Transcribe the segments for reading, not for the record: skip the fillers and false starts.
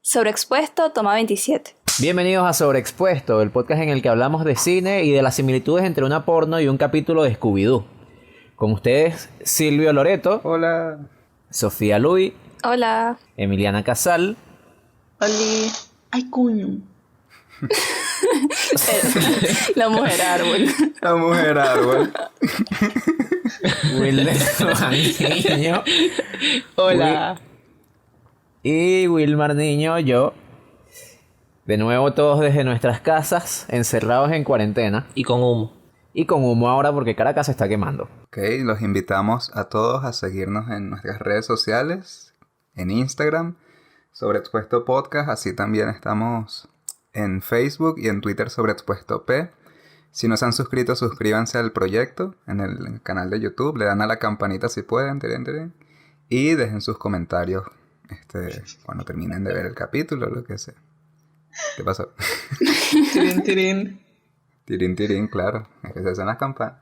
Sobreexpuesto, toma 27. Bienvenidos a Sobreexpuesto, el podcast en el que hablamos de cine y de las similitudes entre una porno y un capítulo de Scooby-Doo. Con ustedes, Silvio Loreto. Hola. Sofía Luis. Hola. Emiliana Casal. Oli. Ay, coño. La mujer árbol. La mujer árbol. Wilder Niño. Hola. Y Wilmar Niño, yo. De nuevo todos desde nuestras casas, encerrados en cuarentena. Y con humo. Y con humo ahora porque Caracas se está quemando. Ok, los invitamos a todos a seguirnos en nuestras redes sociales, en Instagram, Sobreexpuesto Podcast, así también estamos en Facebook y en Twitter Sobreexpuesto P. Si no se han suscrito, suscríbanse al proyecto en el canal de YouTube, le dan a la campanita si pueden, y dejen sus comentarios cuando terminen de ver el capítulo, lo que sea. ¿Qué pasó? Tirín, tirín. Tirín, tirín, claro, es que se hacen las campanas.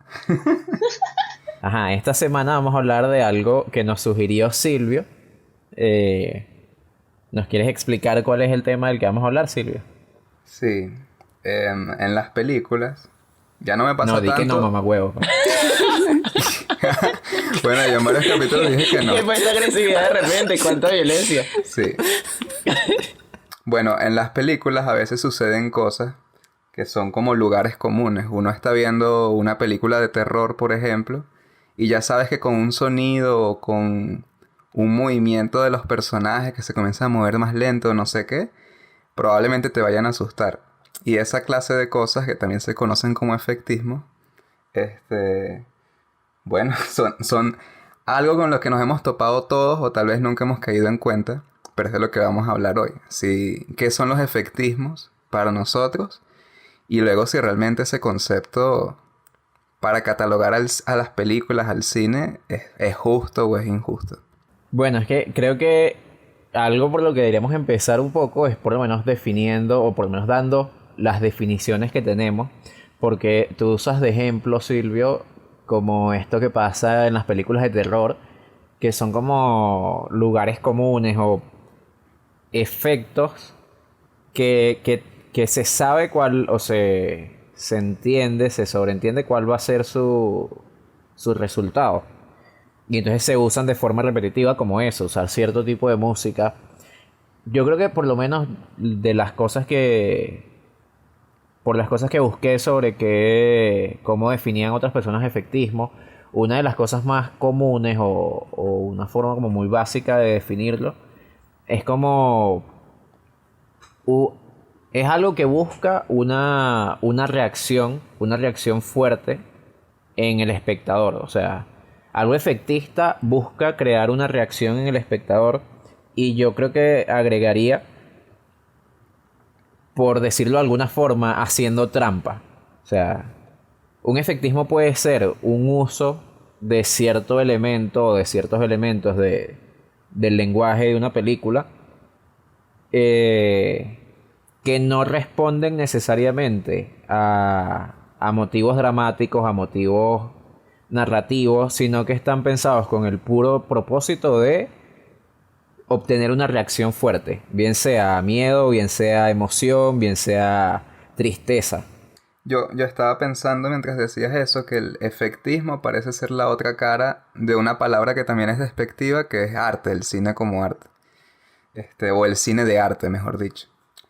Ajá, esta semana vamos a hablar de algo que nos sugirió Silvio. ¿Nos quieres explicar cuál es el tema del que vamos a hablar, Silvio? Sí, en las películas, ya no me pasa tanto. No, di que no, mamagüevo. Bueno, yo en varios capítulos dije que no. ¿Qué fue esta agresividad de repente? ¿Cuánta violencia? Sí. Bueno, en las películas a veces suceden cosas que son como lugares comunes. Uno está viendo una película de terror, por ejemplo, y ya sabes que con un sonido o con un movimiento de los personajes que se comienza a mover más lento, no sé qué, probablemente te vayan a asustar. Y esa clase de cosas que también se conocen como efectismo, bueno, son algo con lo que nos hemos topado todos o tal vez nunca hemos caído en cuenta, pero es de lo que vamos a hablar hoy. Sí, ¿qué son los efectismos para nosotros? Y luego si realmente ese concepto para catalogar a las películas, al cine, es justo o es injusto. Bueno, es que creo que algo por lo que deberíamos empezar un poco es por lo menos definiendo o por lo menos dando las definiciones que tenemos. Porque tú usas de ejemplo, Silvio, como esto que pasa en las películas de terror, que son como lugares comunes o efectos que se sabe cuál, o se entiende, se sobreentiende cuál va a ser su resultado. Y entonces se usan de forma repetitiva como eso, usar cierto tipo de música. Yo creo que por lo menos de las cosas que... Por las cosas que busqué sobre cómo definían otras personas efectismo, una de las cosas más comunes o una forma como muy básica de definirlo es como... es algo que busca una reacción fuerte en el espectador. O sea, algo efectista busca crear una reacción en el espectador y yo creo que agregaría, por decirlo de alguna forma, haciendo trampa. O sea, un efectismo puede ser un uso de cierto elemento o de ciertos elementos del lenguaje de una película que no responden necesariamente a motivos dramáticos, a motivos narrativos, sino que están pensados con el puro propósito de obtener una reacción fuerte, bien sea miedo, bien sea emoción, bien sea tristeza. Yo estaba pensando mientras decías eso que el efectismo parece ser la otra cara de una palabra que también es despectiva, que es arte, el cine como arte. O el cine de arte, mejor dicho.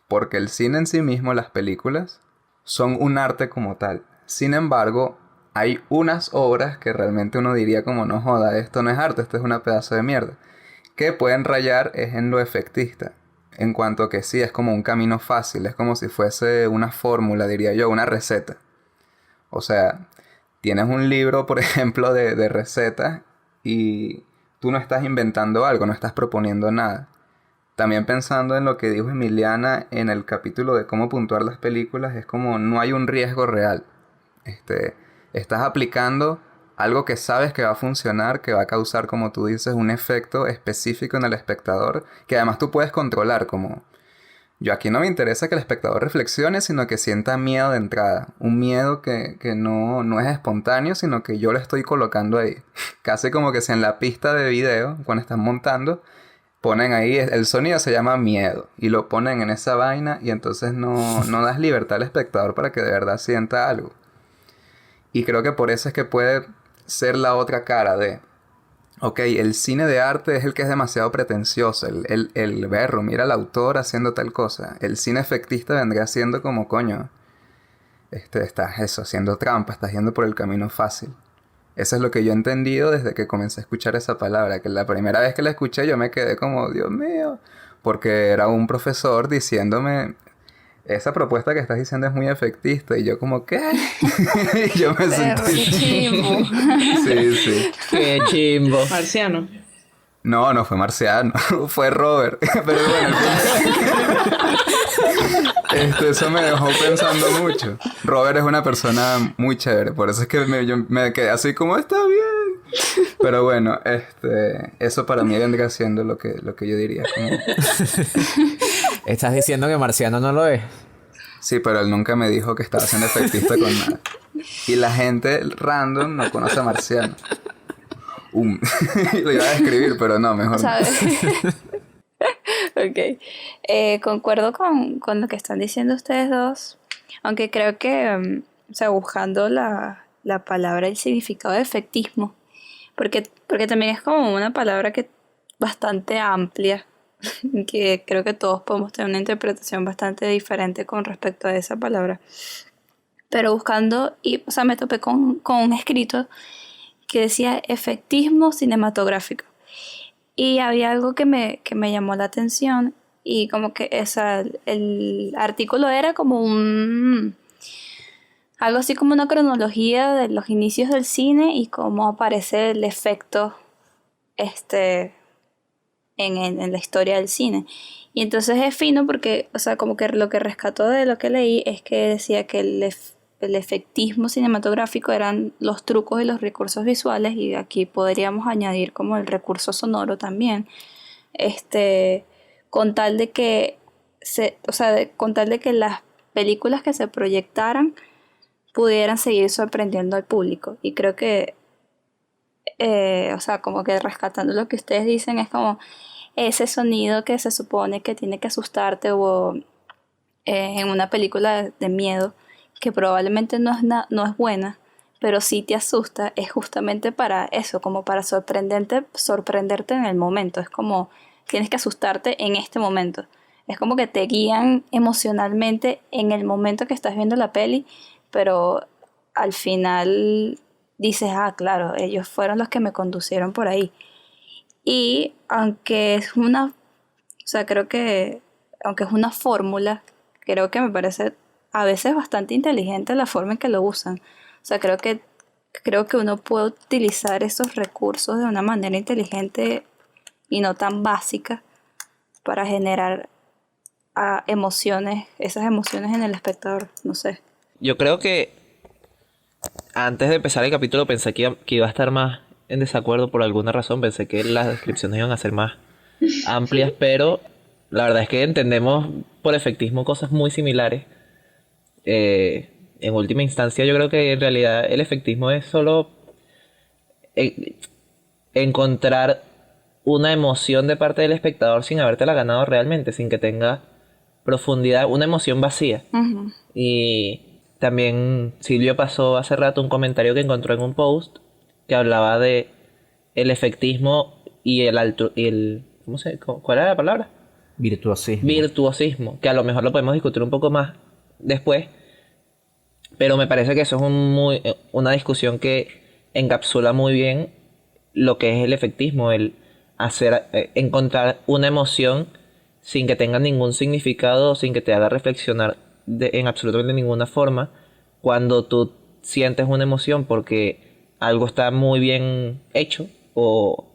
Porque el cine en sí mismo, las películas, son un arte como tal. Sin embargo, hay unas obras que realmente uno diría como no joda, esto no es arte, esto es una pedazo de mierda. Que pueden rayar es en lo efectista. En cuanto que sí, es como un camino fácil, es como si fuese una fórmula, diría yo, una receta. O sea, tienes un libro, por ejemplo, de recetas y tú no estás inventando algo, no estás proponiendo nada. También pensando en lo que dijo Emiliana en el capítulo de cómo puntuar las películas, es como no hay un riesgo real. Estás aplicando algo que sabes que va a funcionar, que va a causar, como tú dices, un efecto específico en el espectador, que además tú puedes controlar, como... Yo aquí no me interesa que el espectador reflexione, sino que sienta miedo de entrada. Un miedo que no es espontáneo, sino que yo lo estoy colocando ahí. Casi como que si en la pista de video, cuando estás montando, ponen ahí, el sonido se llama miedo, y lo ponen en esa vaina, y entonces no das libertad al espectador para que de verdad sienta algo. Y creo que por eso es que puede ser la otra cara de... Ok, el cine de arte es el que es demasiado pretencioso, el berro, mira al autor haciendo tal cosa. El cine efectista vendría siendo como, coño, estás eso, haciendo trampa, estás yendo por el camino fácil. Eso es lo que yo he entendido desde que comencé a escuchar esa palabra, que la primera vez que la escuché yo me quedé como, Dios mío, porque era un profesor diciéndome, esa propuesta que estás diciendo es muy efectista, y yo como, ¿qué? Y yo me Perro, sentí... qué chimbo. Sí, sí. Qué chimbo. Marciano. No fue Marciano, fue Robert. Pero bueno, eso me dejó pensando mucho. Robert es una persona muy chévere, por eso es que yo me quedé así como, está bien. Pero bueno, eso para mí vendría siendo lo que yo diría. Como... ¿Estás diciendo que Marciano no lo es? Sí, pero él nunca me dijo que estaba siendo efectista con nada. Y la gente random no conoce a Marciano. Lo iba a describir, pero no, mejor no. ¿Sabes? Ok. Concuerdo con lo que están diciendo ustedes dos, aunque creo que, o sea, buscando la palabra, el significado de efectismo, porque también es como una palabra que bastante amplia, que creo que todos podemos tener una interpretación bastante diferente con respecto a esa palabra. Pero buscando, o sea, me topé con un escrito que decía efectismo cinematográfico. Y había algo que me llamó la atención, y como que el artículo era como algo así como una cronología de los inicios del cine y cómo aparece el efecto en la historia del cine. Y entonces es fino porque, o sea, como que lo que rescató de lo que leí es que decía que el efectismo cinematográfico eran los trucos y los recursos visuales, y aquí podríamos añadir como el recurso sonoro también, con tal de que con tal de que las películas que se proyectaran pudieran seguir sorprendiendo al público. Y creo que o sea, como que rescatando lo que ustedes dicen, es como ese sonido que se supone que tiene que asustarte, o en una película de miedo que probablemente no es buena, pero sí te asusta, es justamente para eso, como para sorprenderte en el momento. Es como tienes que asustarte en este momento. Es como que te guían emocionalmente en el momento que estás viendo la peli, pero al final dices, ah, claro, ellos fueron los que me conducieron por ahí. Y aunque es o sea, creo que, aunque es una fórmula, creo que me parece a veces bastante inteligente la forma en que lo usan. O sea, creo que uno puede utilizar esos recursos de una manera inteligente y no tan básica para generar esas emociones en el espectador, no sé. Yo creo que antes de empezar el capítulo pensé que iba a estar más en desacuerdo por alguna razón. Pensé que las descripciones iban a ser más amplias, pero la verdad es que entendemos por efectismo cosas muy similares. En última instancia, yo creo que en realidad el efectismo es solo encontrar una emoción de parte del espectador sin habértela ganado realmente, sin que tenga profundidad, una emoción vacía. Uh-huh. Y también Silvio pasó hace rato un comentario que encontró en un post que hablaba de el efectismo y ¿cuál era la palabra? Virtuosismo, que a lo mejor lo podemos discutir un poco más después, pero me parece que eso es una discusión que encapsula muy bien lo que es el efectismo, el encontrar una emoción sin que tenga ningún significado, sin que te haga reflexionar en absolutamente ninguna forma, cuando tú sientes una emoción porque algo está muy bien hecho. O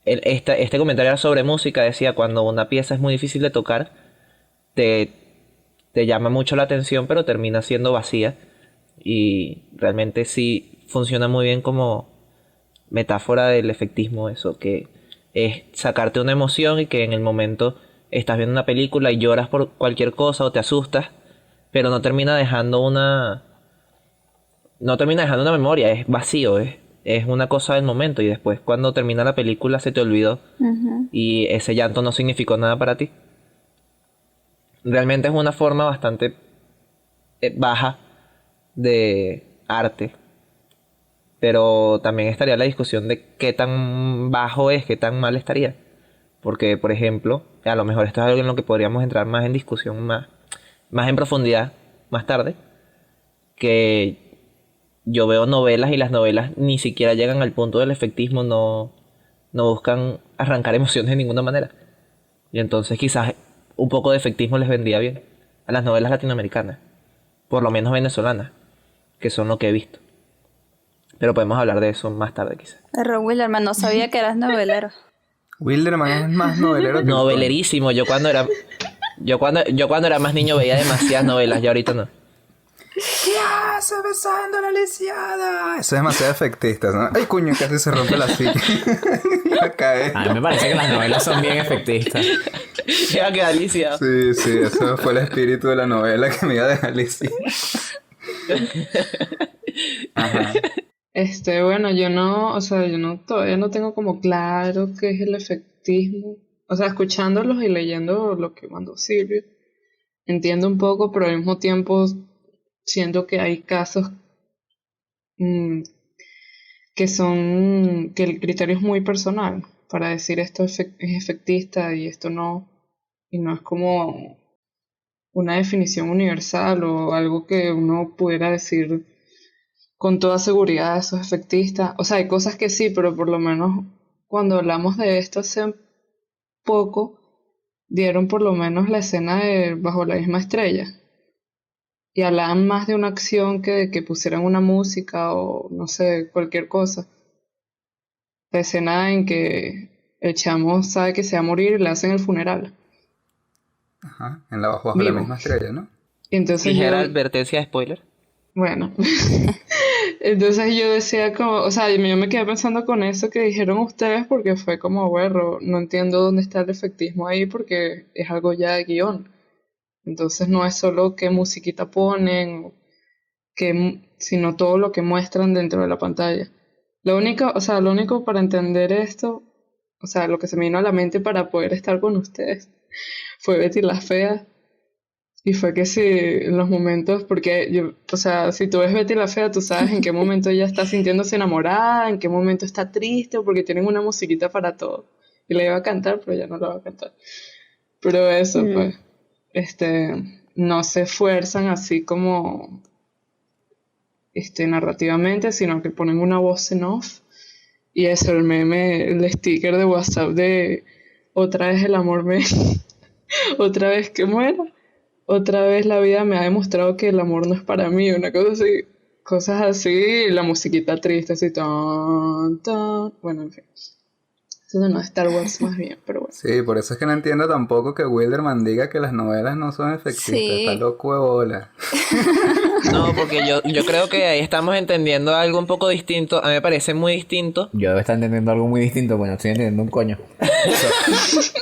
este comentario era sobre música, decía, cuando una pieza es muy difícil de tocar, te llama mucho la atención, pero termina siendo vacía, y realmente sí funciona muy bien como metáfora del efectismo, eso, que es sacarte una emoción y que en el momento estás viendo una película y lloras por cualquier cosa o te asustas, pero no termina dejando una memoria, es vacío, es es una cosa del momento y después cuando termina la película se te olvidó y ese llanto no significó nada para ti. Realmente es una forma bastante baja de arte, pero también estaría la discusión de qué tan bajo es, qué tan mal estaría. Porque, por ejemplo, a lo mejor esto es algo en lo que podríamos entrar más en discusión, más en profundidad más tarde, que yo veo novelas y las novelas ni siquiera llegan al punto del efectismo, no buscan arrancar emociones de ninguna manera. Y entonces quizás un poco de efectismo les vendría bien a las novelas latinoamericanas, por lo menos venezolanas, que son lo que he visto. Pero podemos hablar de eso más tarde quizás. Ron Wilderman, no sabía que eras novelero. Wilderman es más novelero que el Novelerísimo. Yo cuando era más niño veía demasiadas novelas, ya ahorita no. ¿Qué hace besando a la lisiada? Eso es demasiado efectista, ¿no? Ay, coño, casi se rompe la silla. Iba a caer. A mí me parece que las novelas son bien efectistas. Ya queda lisiado. Sí, eso fue el espíritu de la novela que me iba a dejar lisiado. Ajá. Bueno, todavía no tengo como claro qué es el efectismo. O sea, escuchándolos y leyendo lo que mandó Silvio, entiendo un poco, pero al mismo tiempo siento que hay casos que el criterio es muy personal para decir esto es efectista y esto no, y no es como una definición universal o algo que uno pudiera decir con toda seguridad eso es efectista. O sea, hay cosas que sí, pero por lo menos cuando hablamos de esto hace poco, dieron por lo menos la escena de Bajo la misma estrella. Y hablaban más de una acción que de que pusieran una música o no sé, cualquier cosa. La escena en que el chamo sabe que se va a morir y le hacen el funeral. Ajá, en la bajo la misma estrella, ¿no? Y entonces ¿Dijera advertencia de spoiler? Bueno, entonces yo decía como, o sea, yo me quedé pensando con eso que dijeron ustedes porque fue como, bueno, no entiendo dónde está el efectismo ahí porque es algo ya de guión. Entonces no es solo qué musiquita ponen, sino todo lo que muestran dentro de la pantalla. Lo único para entender esto, o sea, lo que se me vino a la mente para poder estar con ustedes fue Betty la Fea. Y fue que sí, en los momentos, porque yo, o sea, si tú ves Betty la Fea, tú sabes en qué momento ella está sintiéndose enamorada, en qué momento está triste, porque tienen una musiquita para todo. Y la iba a cantar, pero ya no la va a cantar. Pero eso, pues, no se esfuerzan así como, narrativamente, sino que ponen una voz en off. Y eso, el meme, el sticker de WhatsApp de otra vez el amor me... otra vez que muero. Otra vez la vida me ha demostrado que el amor no es para mí, una cosa así, cosas así, la musiquita triste, así, tan, tan, bueno, en fin. Eso no es Star Wars más bien, pero bueno. Sí, por eso es que no entiendo tampoco que Wilderman diga que las novelas no son efectistas, Sí. está loco de bola. No, porque yo creo que ahí estamos entendiendo algo un poco distinto. A mí me parece muy distinto. Yo debo estar entendiendo algo muy distinto, bueno, estoy entendiendo un coño.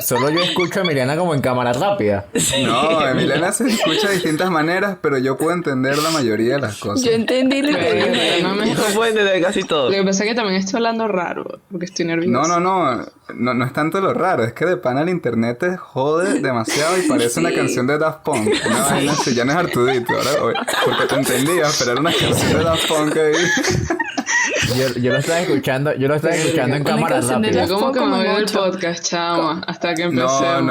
Solo yo escucho a Emiliana como en cámara rápida. No, Emiliana se escucha de distintas maneras, pero yo puedo entender la mayoría de las cosas. Yo entendí lo que Pero dije. no me- No puedo entender casi todo. Lo que pasa es que también estoy hablando raro, porque estoy nerviosa. No es tanto lo raro, es que de pana el internet te jode demasiado y parece una canción de Daft Punk. Una vaina así, ya no es Artudito, ahora, porque te entendía, pero era una canción de Daft Punk ahí. Yo lo estaba escuchando en cámara canción de rápida. Yo como que me Como voy del mucho. podcast, chamo, hasta que empecemos.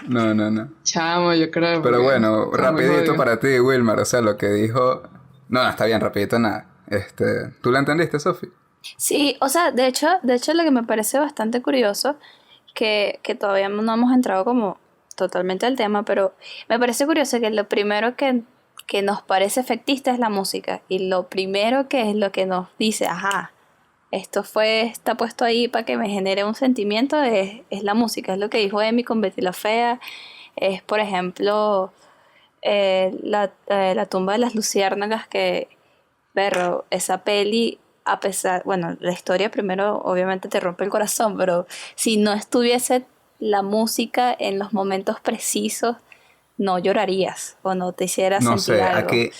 No. Chamo, yo creo. Pero porque bueno, está muy rapidito jodido. para ti, Wilmar, o sea, lo que dijo... No, está bien, rapidito nada. ¿Tú la entendiste, Sofi? Sí, o sea, de hecho lo que me parece bastante curioso, que todavía no hemos entrado como totalmente al tema, pero me parece curioso que lo primero que nos parece efectista es la música, y lo primero que es lo que nos dice, ajá, está puesto ahí para que me genere un sentimiento, es la música, es lo que dijo Emi con Betty la Fea, es por ejemplo la tumba de las luciérnagas, que, perro, esa peli, a pesar, bueno, la historia primero obviamente te rompe el corazón, pero si no estuviese la música en los momentos precisos, no llorarías o no te hiciera No sentir sé, algo. aquí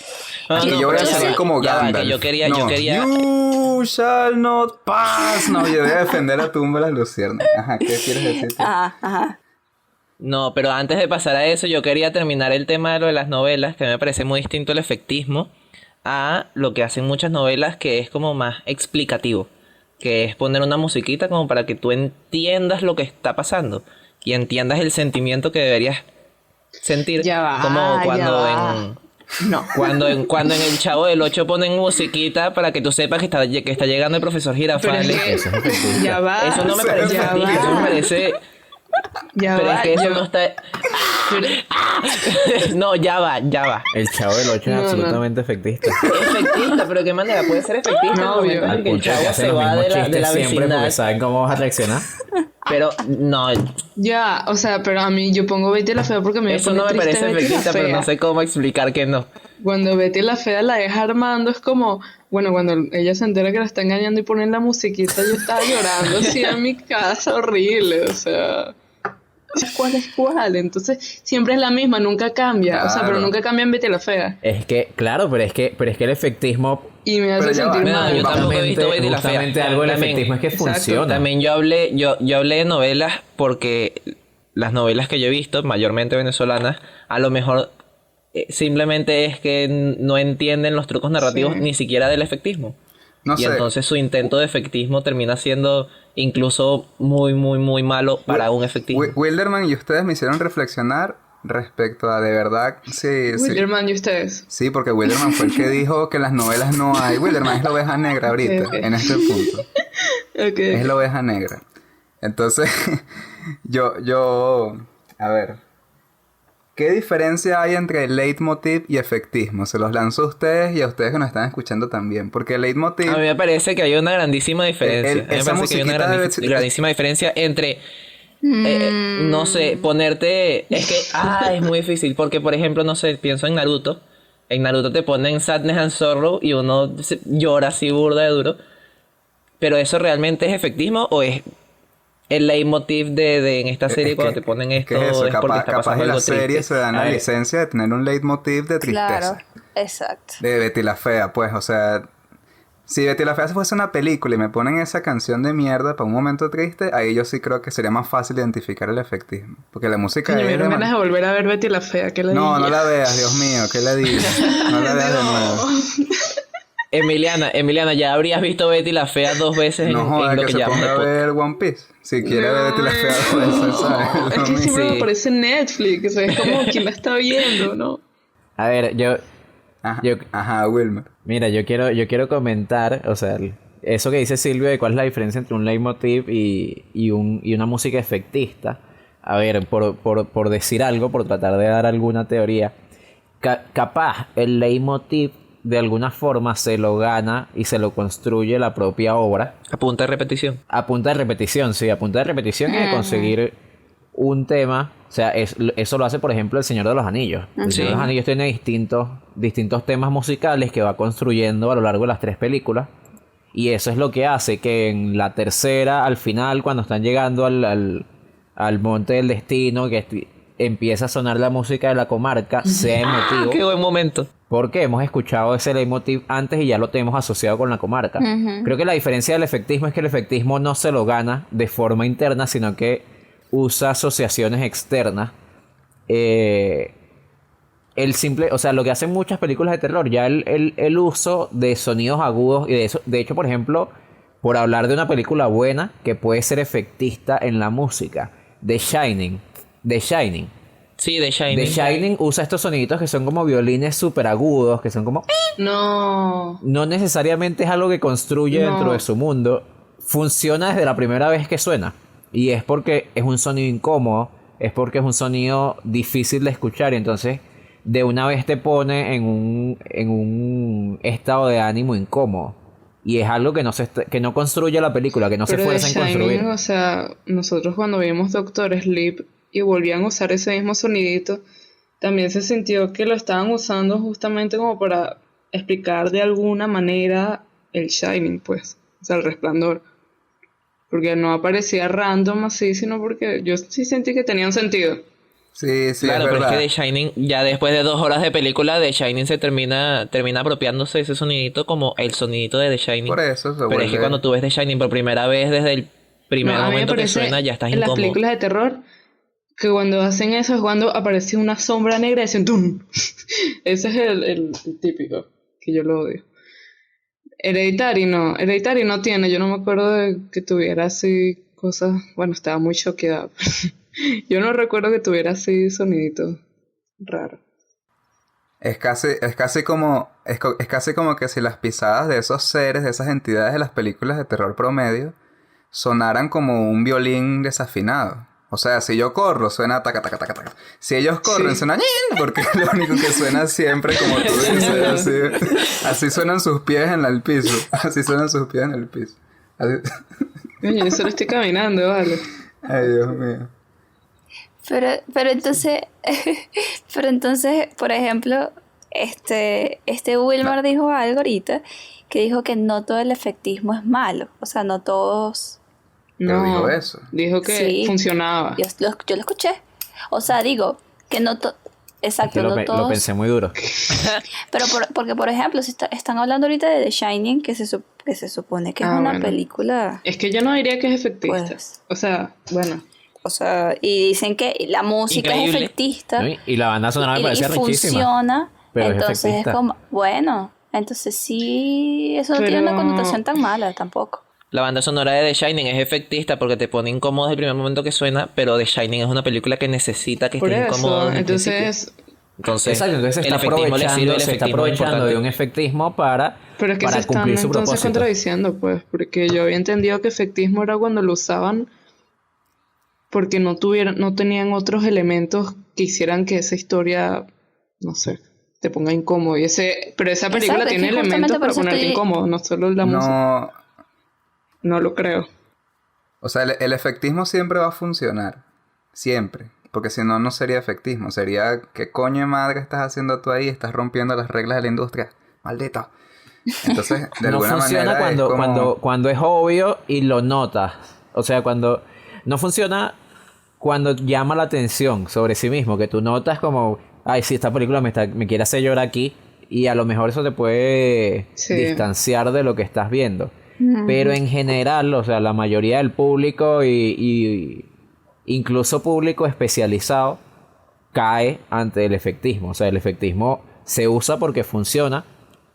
No, yo voy a pero salir ya como va, que Gandalf. yo quería- You You shall not pass. No, yo voy a defender a tumba las luciernas. Ajá, ¿qué quieres decir tú? Ajá. No, pero antes de pasar a eso, yo quería terminar el tema de lo de las novelas, que me parece muy distinto el efectismo a lo que hacen muchas novelas, que es como más explicativo, que es poner una musiquita como para que tú entiendas lo que está pasando y entiendas el sentimiento que deberías sentir. Ya va, como cuando ya va. en No. cuando en El Chavo del 8 ponen musiquita para que tú sepas que está llegando el profesor Pero Girafales. es que Eso es efectista. ya va. Eso no me parece ya efectista, eso me va. parece... Ya Pero va. es que eso ya no va. está... No, ya va. El Chavo del 8 es No, no. absolutamente efectista. Efectista, pero ¿qué manera puede ser efectista? No, en el momento obvio. en Al que el punto de que chavo hacen se los va mismos de la chistes siempre vecindad. porque saben cómo vas a reaccionar. Pero no, Ya, o sea, pero a mí yo pongo Betty la Fea porque a mí eso me no pone me triste parece Betty la efectista, pero Fea. no sé cómo explicar que no. Cuando Betty la Fea la deja Armando es como, bueno, cuando ella se entera que la está engañando y ponen la musiquita, yo estaba llorando así en mi casa, horrible, o sea, ¿cuál es cuál? Entonces siempre es la misma, nunca cambia, o sea, pero Claro. nunca cambia en Betty la Fea Es que, claro, pero es que el efectismo, y me hace Pero ya va. sentir Bueno, mal. yo tampoco he visto Betty la Fea. justamente algo del También. efectismo es que Exacto. funciona. También yo hablé de novelas porque las novelas que yo he visto, mayormente venezolanas, a lo mejor simplemente es que no entienden los trucos narrativos Sí. ni siquiera del efectismo. No Y sé. entonces su intento de efectismo termina siendo incluso muy, muy, muy malo para un efectismo. Wilderman y ustedes me hicieron reflexionar respecto a de verdad. Sí, sí. Wilderman, ¿y ustedes? Sí, porque Wilderman fue el que dijo que en las novelas no hay. Wilderman es la oveja negra ahorita, Ok. en este punto. Ok. Es la oveja negra. Entonces, a ver. ¿Qué diferencia hay entre leitmotiv y efectismo? Se los lanzo a ustedes y a ustedes que nos están escuchando también. Porque el leitmotiv... A mí me parece que hay una grandísima diferencia. A mí me esa parece que hay una musiquita debe- grandísima diferencia entre, no sé, ponerte... Es que, es muy difícil. Porque, por ejemplo, no sé, pienso en Naruto. En Naruto te ponen Sadness and Sorrow y uno llora así burda de duro. Pero ¿eso realmente es efectismo o es el leitmotiv de en esta serie cuando te ponen esto? ¿Qué es eso? Es porque está Capaz pasando en la algo serie triste. se dan A la ver. licencia de tener un leitmotiv de tristeza. Claro, exacto. De Betty la Fea, pues, o sea... Si Betty la Fea fuese una película y me ponen esa canción de mierda para un momento triste, ahí yo sí creo que sería más fácil identificar el efectismo. Porque la música Coño, me es dieron de ganas de volver a ver Betty la Fea, que la No, dije. no la veas, Dios mío, ¿qué le digo? No la veas de nuevo. Emiliana, ya habrías visto Betty la Fea 2 veces No en jodas lo que que se llevamos de ponga a podcast. ver One Piece. Si quiere ver Betty la Fea, pues, ¿sabes? Es Lo que mismo. siempre me Sí. aparece en Netflix, o sea, es como quien la está viendo, ¿no? A ver, Ajá, yo- ajá, Wilmer. mira, yo quiero comentar, o sea, eso que dice Silvio de cuál es la diferencia entre un leitmotiv y una música efectista. A ver, por decir algo, por tratar de dar alguna teoría, capaz el leitmotiv de alguna forma se lo gana y se lo construye la propia obra. A punta de repetición. A punta de repetición, sí, a punta de repetición y de conseguir un tema. O sea, eso lo hace, por ejemplo, El Señor de los Anillos. El Señor de los Anillos tiene distintos temas musicales que va construyendo a lo largo de las 3 películas. Y eso es lo que hace que en la tercera, al final, cuando están llegando al Monte del Destino, que empieza a sonar la música de la comarca, sea emotivo. ¡Qué buen momento! Porque hemos escuchado ese leitmotiv antes y ya lo tenemos asociado con la comarca. Creo que la diferencia del efectismo es que el efectismo no se lo gana de forma interna, sino que usa asociaciones externas. O sea, lo que hacen muchas películas de terror, ya el uso de sonidos agudos y de eso. De hecho, por ejemplo, por hablar de una película buena que puede ser efectista en la música, The Shining. Sí, The Shining. The Shining usa estos soniditos que son como violines súper agudos, que son como... No. No necesariamente es algo que construye No. dentro de su mundo. Funciona desde la primera vez que suena. Y es porque es un sonido incómodo, es porque es un sonido difícil de escuchar. Y entonces de una vez te pone en un estado de ánimo incómodo. Y es algo que que no construye la película, que no se Pero The esfuerza en Shining, construir. o sea, nosotros cuando vimos Doctor Sleep y volvían a usar ese mismo sonidito, también se sintió que lo estaban usando justamente como para explicar de alguna manera el Shining, pues, o sea, el resplandor. Porque no aparecía random así, sino porque yo sí sentí que tenía un sentido. Sí, sí, Claro, es pero es que verdad. The Shining, ya después de 2 horas de película, The Shining se termina apropiándose de ese sonidito como el sonidito de The Shining. Por eso se Pero es que vuelve... cuando tú ves The Shining por primera vez, desde el No, primer a mí me momento que suena, parece ya estás en las incómodo. películas de terror que cuando hacen eso es cuando aparece una sombra negra y dicen ¡tum! Ese es el típico, que yo lo odio. Hereditary no tiene, yo no me acuerdo de que tuviera así cosas, bueno, estaba muy choqueada. Yo no recuerdo que tuviera así soniditos raros. Es casi como que si las pisadas de esos seres, de esas entidades de las películas de terror promedio, sonaran como un violín desafinado. O sea, si yo corro, suena taca, taca, taca, taca. Si ellos corren, Sí. suena ñin, porque es lo único que suena siempre, como tú dices. Así suenan sus pies en el piso. Así suenan sus pies en el piso. Así- Oye, yo solo estoy caminando, vale. Ay, Dios mío. Pero entonces, pero entonces, por ejemplo, este Wilmar dijo algo ahorita que dijo que no todo el efectismo es malo. O sea, no todos. Pero No, dijo eso. dijo que Sí, funcionaba. yo lo escuché. O sea, digo que no todo. Exacto, Yo no lo todos. pensé muy duro. Pero porque, por ejemplo, si están hablando ahorita de The Shining, que se supone que es una Bueno. película. Es que yo no diría que es efectista. Pues. O sea, bueno. O sea, y dicen que la música es Increíble. efectista. ¿No? Y la banda sonora me y parece richísima. funciona. pero es Entonces es efectista. como, bueno, entonces sí, eso no tiene una Pero- connotación tan mala tampoco. La banda sonora de The Shining es efectista porque te pone incómodo desde el primer momento que suena, pero The Shining es una película que necesita que Por estés incómodo eso, desde el principio. entonces, Entonces, Exacto, entonces el se está efectismo le sirve, aprovechando, el se está efectismo es aprovechando de importante. un efectismo para pero es que se están cumplir su entonces propósito. contradiciendo, pues, porque yo había entendido que efectismo era cuando lo usaban porque no tenían otros elementos que hicieran que esa historia, no sé, te ponga incómodo. Pero esa película Exacto, es tiene que justamente elementos por para eso ponerte estoy- incómodo, no solo la música. No... No lo creo. O sea, el efectismo siempre va a funcionar. Siempre. Porque si no, no sería efectismo. Sería, ¿qué coño de madre estás haciendo tú ahí? Estás rompiendo las reglas de la industria. Maldito. Entonces, de No alguna funciona manera es como... cuando es obvio y lo notas. O sea, cuando no funciona cuando llama la atención sobre sí mismo, que tú notas como, ay, sí, esta película me quiere hacer llorar aquí, y a lo mejor eso te puede Sí. distanciar de lo que estás viendo. Pero en general, o sea, la mayoría del público y incluso público especializado cae ante el efectismo. O sea, el efectismo se usa porque funciona.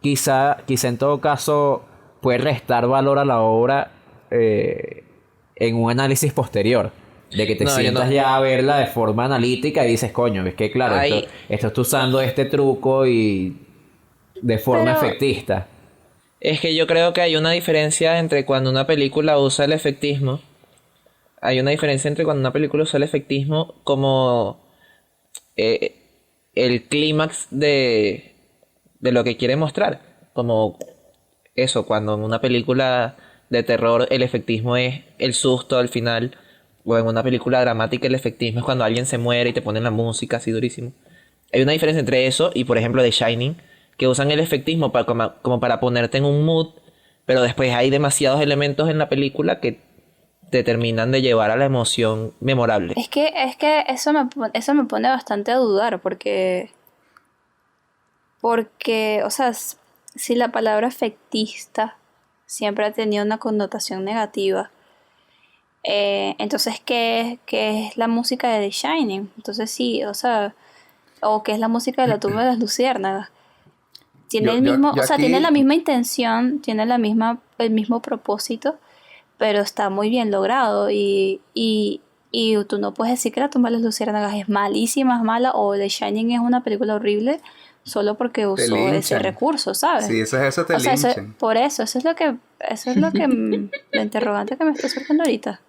Quizá en todo caso puede restar valor a la obra en un análisis posterior. De que te No, yo sientas no. ya a verla de forma analítica y dices, coño, es que claro, Ahí- esto está usando este truco y de forma Pero- efectista. Es que yo creo que hay una diferencia entre cuando una película usa el efectismo. Hay una diferencia entre cuando una película usa el efectismo como eh, el clímax de lo que quiere mostrar. Como eso, cuando en una película de terror el efectismo es el susto al final. O en una película dramática el efectismo es cuando alguien se muere y te ponen la música así durísimo. Hay una diferencia entre eso y por ejemplo The Shining, que usan el efectismo como para ponerte en un mood, pero después hay demasiados elementos en la película que te terminan de llevar a la emoción memorable. Es que eso me pone bastante a dudar porque, o sea, si la palabra efectista siempre ha tenido una connotación negativa, entonces, ¿qué es la música de The Shining? Entonces sí, o sea, o ¿qué es la música de la tumba de las luciérnagas? Tiene Yo- el yo- mismo, yo o sea, aquí- tiene la misma intención, tiene el mismo propósito, pero está muy bien logrado y tú no puedes decir que la tumba de las luciérnagas es malísima, es mala, o The Shining es una película horrible solo porque usó ese linchan. recurso, ¿sabes? Si dices eso, te O sea, linchan. por eso, eso es lo que la interrogante que me está surgiendo ahorita.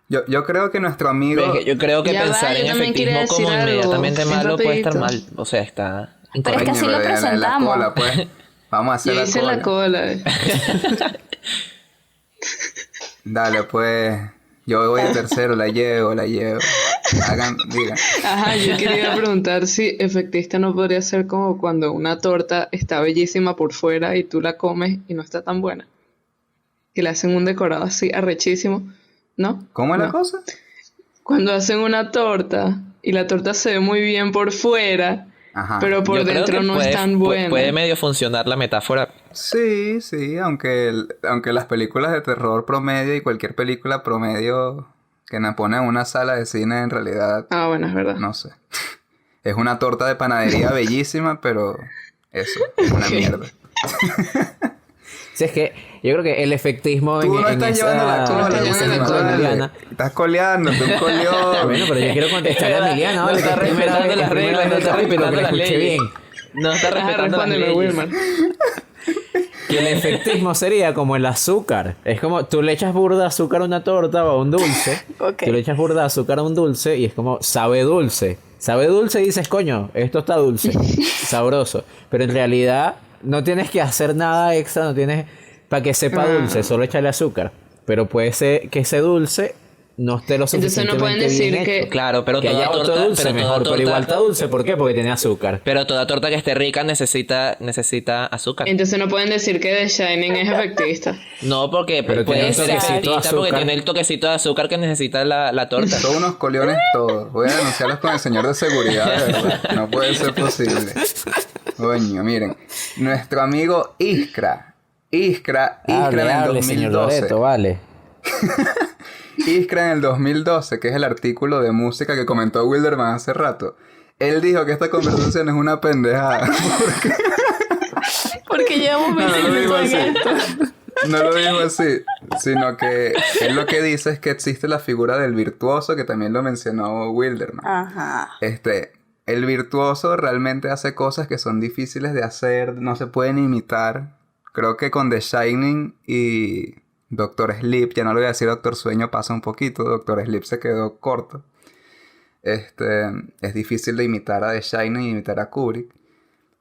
Yo creo que nuestro amigo... Ves que yo creo que Ya va, pensar yo en también efectismo quería como decir algo, inmediatamente bien malo puede estar rapidito. mal. O sea, está Pero es que incorrecto. así lo pero en la presentamos. cola, pues. Vamos a hacer Yo la hice cola. la cola. Dale, pues. Yo voy de tercero, la llevo. Digan. Ajá, yo quería preguntar si efectista no podría ser como cuando una torta está bellísima por fuera y tú la comes y no está tan buena. Que le hacen un decorado así arrechísimo, ¿no? ¿Cómo es la No. cosa? Cuando hacen una torta y la torta se ve muy bien por fuera, Ajá. pero por Yo creo dentro que no es tan buena. puede medio funcionar la metáfora. Sí, sí, aunque las películas de terror promedio y cualquier película promedio que nos pone en una sala de cine en realidad, Ah, bueno, es verdad. no sé. Es una torta de panadería bellísima, pero eso, es una Ok. mierda. Sí, es que yo creo que el efectismo Tú no en estás llevando la esa... cola, estás en ese llevando la ejemplo de cola. Emiliana. Estás coleándote, un coleón. Bueno, pero yo quiero contestarle a Emiliana, No ¿vale? está Que es primera respetando vez- las es primera reglas, no vez está que respetando lo las escuché leyes. bien. No está Ajá, respetando las respóndeme, leyes. Wilmar. Que el efectismo sería como el azúcar. Es como tú le echas burda de azúcar a una torta o a un dulce. Ok. Tú le echas burda de azúcar a un dulce y es como sabe dulce. Sabe dulce y dices, coño, esto está dulce, sabroso. Pero en realidad no tienes que hacer nada extra, no tienes para que sepa dulce, solo echarle azúcar. Pero puede ser que ese dulce no esté lo Entonces no suficientemente pueden decir bien que... hecho. Claro, pero Que toda haya otro torta, dulce pero toda mejor, pero torta- igual está dulce. ¿Por qué? Porque tiene azúcar. Pero toda torta que esté rica necesita azúcar. Entonces no pueden decir que The Shining es efectista. No, porque Pero puede tiene ser un toquecito de efectista porque azúcar. tiene el toquecito de azúcar que necesita la torta. Son unos coleones todos. Voy a denunciarlos con el señor de seguridad, de verdad. No puede ser posible. Coño, miren. Nuestro amigo Iskra en el Hable, señor 2012. Loreto, vale. Iskra en el 2012, que es el artículo de música que comentó Wilderman hace rato. Él dijo que esta conversación es una pendejada. Porque llevamos No, 20 no lo digo minutos en así. esto. No lo dijo así, sino que él lo que dice es que existe la figura del virtuoso, que también lo mencionó Wilderman. Ajá. El virtuoso realmente hace cosas que son difíciles de hacer, no se pueden imitar. Creo que con The Shining y Doctor Sleep, ya no lo voy a decir Doctor Sueño, pasa un poquito. Doctor Sleep se quedó corto. Es difícil de imitar a The Shining y imitar a Kubrick.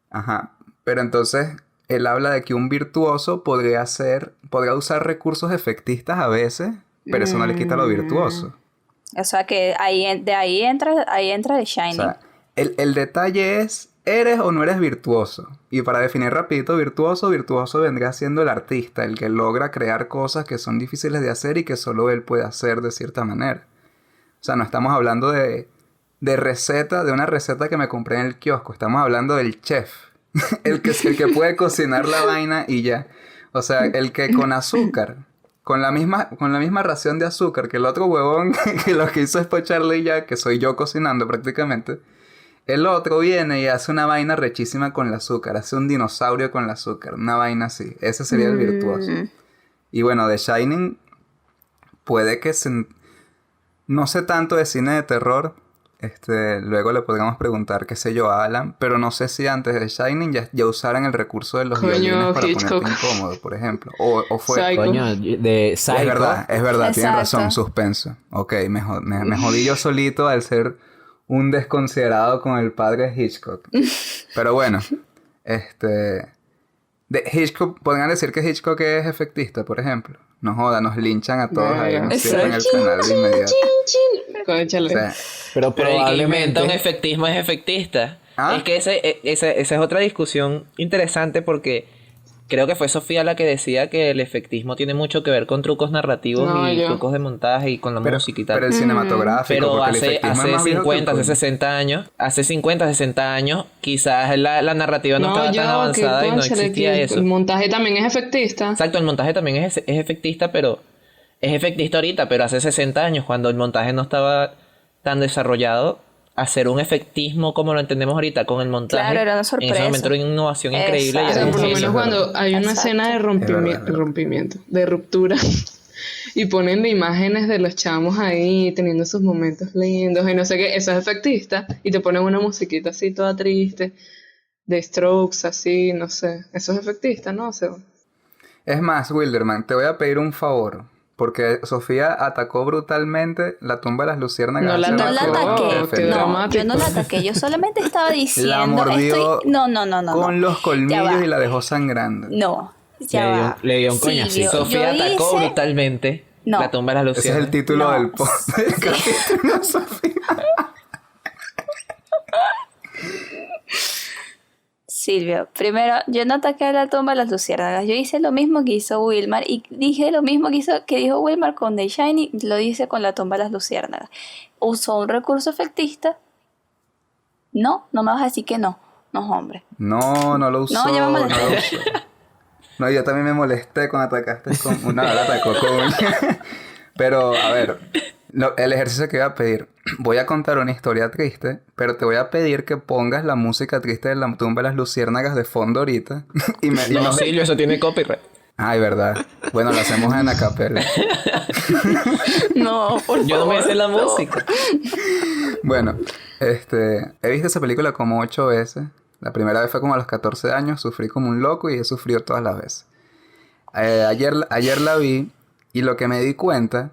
Ajá. Pero entonces, él habla de que un virtuoso podría usar recursos efectistas a veces, pero eso no le quita lo virtuoso. O sea que de ahí entra The O Shining. sea, el detalle es, ¿eres o no eres virtuoso? Y para definir rapidito, virtuoso vendría siendo el artista, el que logra crear cosas que son difíciles de hacer y que solo él puede hacer de cierta manera. O sea, no estamos hablando de una receta que me compré en el kiosco. Estamos hablando del chef. el que puede cocinar la vaina y ya. O sea, el que con azúcar, con la misma ración de azúcar que el otro huevón que lo que hizo es pocharle y ya, que soy yo cocinando prácticamente. El otro viene y hace una vaina rechísima con el azúcar. Hace un dinosaurio con el azúcar. Una vaina así. Ese sería el virtuoso. Y bueno, The Shining puede que no sé tanto de cine de terror. Luego le podríamos preguntar, qué sé yo, a Alan. Pero no sé si antes de The Shining ya usaran el recurso de los Coño, violines para Hitchcock. ponerte incómodo, por ejemplo. O fue... Psycho. Coño, de Psycho. Es verdad, tiene Exacto. razón, suspenso. Ok, me jodí yo solito al ser un desconsiderado con el padre de Hitchcock. Pero bueno, de Hitchcock, podrían decir que Hitchcock es efectista, por ejemplo. No joda, nos linchan a todos ahí, nos cierran el canal de inmediato. Cónchale. O sea, Pero Pero el que probablemente... inventa un efectismo es efectista. ¿Ah? Es que esa es otra discusión interesante porque creo que fue Sofía la que decía que el efectismo tiene mucho que ver con trucos narrativos No, y yo. trucos de montaje y con la música y tal. pero el cinematográfico, Pero porque el hace efectismo es hace más viejo que 50, el hace coño. 60 años, hace 50, 60 años, quizás la narrativa no estaba tan avanzada y no cónchale, existía que eso. el montaje también es efectista. Exacto, el montaje también es efectista, pero es efectista ahorita, pero hace 60 años, cuando el montaje no estaba tan desarrollado, hacer un efectismo como lo entendemos ahorita con el montaje, Claro, era una en sorpresa. ese momento era una innovación increíble. Y O Exacto. sea, era por lo un menos genio. cuando hay una Exacto. escena de verdad. rompimiento, de ruptura, y ponen de imágenes de los chamos ahí teniendo sus momentos lindos y no sé qué, eso es efectista, y te ponen una musiquita así toda triste, de Strokes, así, no sé, eso es efectista, ¿no? O sea, Es más, Wilderman, te voy a pedir un favor. Porque Sofía atacó brutalmente la tumba de las luciérnagas. No la hace No la rato, atacó, ataqué. qué No, dramático. yo no la ataqué. Yo solamente estaba diciendo. La mordió No. con los Ya colmillos va. y la dejó sangrando. No, ya va. Le dio un Silvio, coñacito. Sofía yo atacó hice- brutalmente No. la tumba de las Ese es el luciérnagas. título No. del post del capítulo, Sofía. Silvio, primero, yo no ataqué a la tumba de las luciérnagas. Yo hice lo mismo que hizo Wilmar y dije lo mismo que dijo Wilmar con The Shining, lo hice con la tumba de las luciérnagas. Usó un recurso efectista No, no me vas a decir que no. No, hombre. No, no lo usó. No, ya me molesté. No lo usó. No, yo también me molesté cuando atacaste con una bala atacó con... Pero, a ver, el ejercicio que voy a pedir. Voy a contar una historia triste, pero te voy a pedir que pongas la música triste de la tumba de las luciérnagas de fondo ahorita. No, Silvio, eso tiene copyright. Ay, verdad. Bueno, lo hacemos en acapella. No, por Yo no me favor, sé la no. música. Bueno, he visto esa película como 8 veces. La primera vez fue como a los 14 años, sufrí como un loco y he sufrido todas las veces. Ayer la vi y lo que me di cuenta,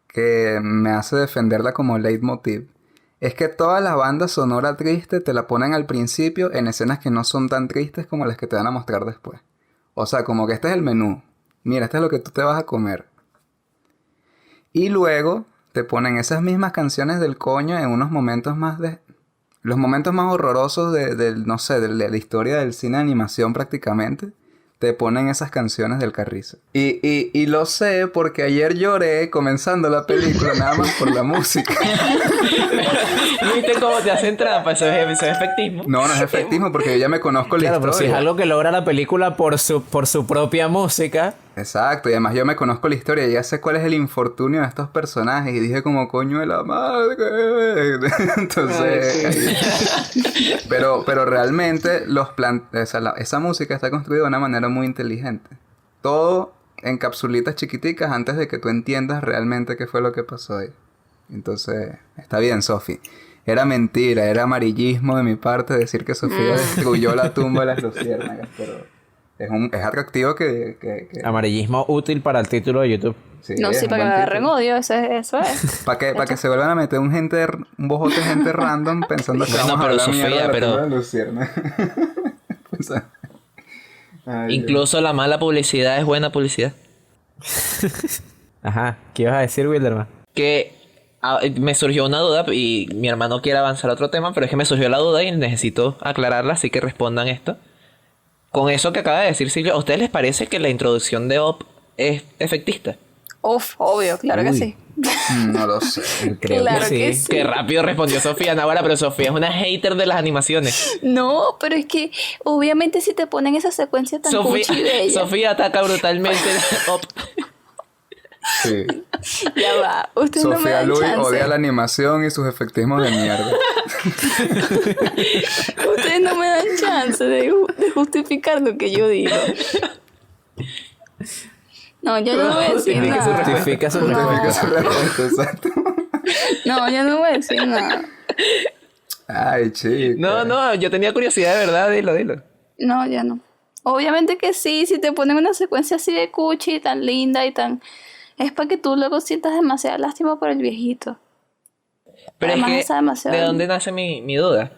que me hace defenderla como leitmotiv, es que toda la banda sonora triste te la ponen al principio en escenas que no son tan tristes como las que te van a mostrar después. O sea, como que este es el menú. Mira, este es lo que tú te vas a comer. Y luego te ponen esas mismas canciones del coño en unos momentos más de... Los momentos más horrorosos no sé, de la historia del cine de animación prácticamente. Te ponen esas canciones del Carrizo. Y lo sé porque ayer lloré comenzando la película nada más por la música. ¿Viste cómo te hacen trampa? Eso es efectismo. No es efectismo porque yo ya me conozco la Claro, pero si es historia. algo que logra la película por su propia música. Exacto, y además yo me conozco la historia y ya sé cuál es el infortunio de estos personajes y dije como coño de la madre. Entonces, pero realmente esa música está construida de una manera muy inteligente. Todo en capsulitas chiquiticas antes de que tú entiendas realmente qué fue lo que pasó ahí. Entonces, está bien, Sofi. Era mentira, era amarillismo de mi parte decir que Sofía destruyó la tumba de las luciérnagas, pero... Es atractivo que... Amarillismo útil para el título de YouTube. Sí, No, es sí, un para que me buen agarren título. odio, eso es. Para que se vuelvan a meter un bojote de gente random pensando que Bueno, vamos a pero hablar mierda de la Sofía, tumba de Luciérnagas. Pues, ay, Incluso la mala publicidad es buena publicidad. Ajá. ¿Qué ibas a decir, Wilderman? Que me surgió una duda y mi hermano quiere avanzar a otro tema, pero es que me surgió la duda y necesito aclararla, así que respondan esto. Con eso que acaba de decir Silvia, ¿a ustedes les parece que la introducción de Op es efectista? Uf, obvio, claro que Uy. sí. No lo sé. Creo Claro que que sí. sí. Qué rápido respondió Sofía Navarra, pero Sofía es una hater de las animaciones. No, pero es que obviamente si te ponen esa secuencia tan cuchi y bella, Sofía ataca brutalmente Op. Sí. ya va. Ustedes no me Sofía dan Luis chance. odia la animación y sus efectismos de mierda. Ustedes no me dan chance de justificar lo que yo digo. No, yo no voy a decir Justifique su nada. Justifica su Justifica respuesta. su respuesta, exacto. No, yo no voy a decir nada. Ay, chica. No, yo tenía curiosidad de verdad, dilo. No, ya no. Obviamente que sí, si te ponen una secuencia así de cuchi, tan linda y tan... Es para que tú luego sientas demasiada lástima por el viejito. Pero Además, es está que, demasiado ¿de dónde lindo. nace mi duda?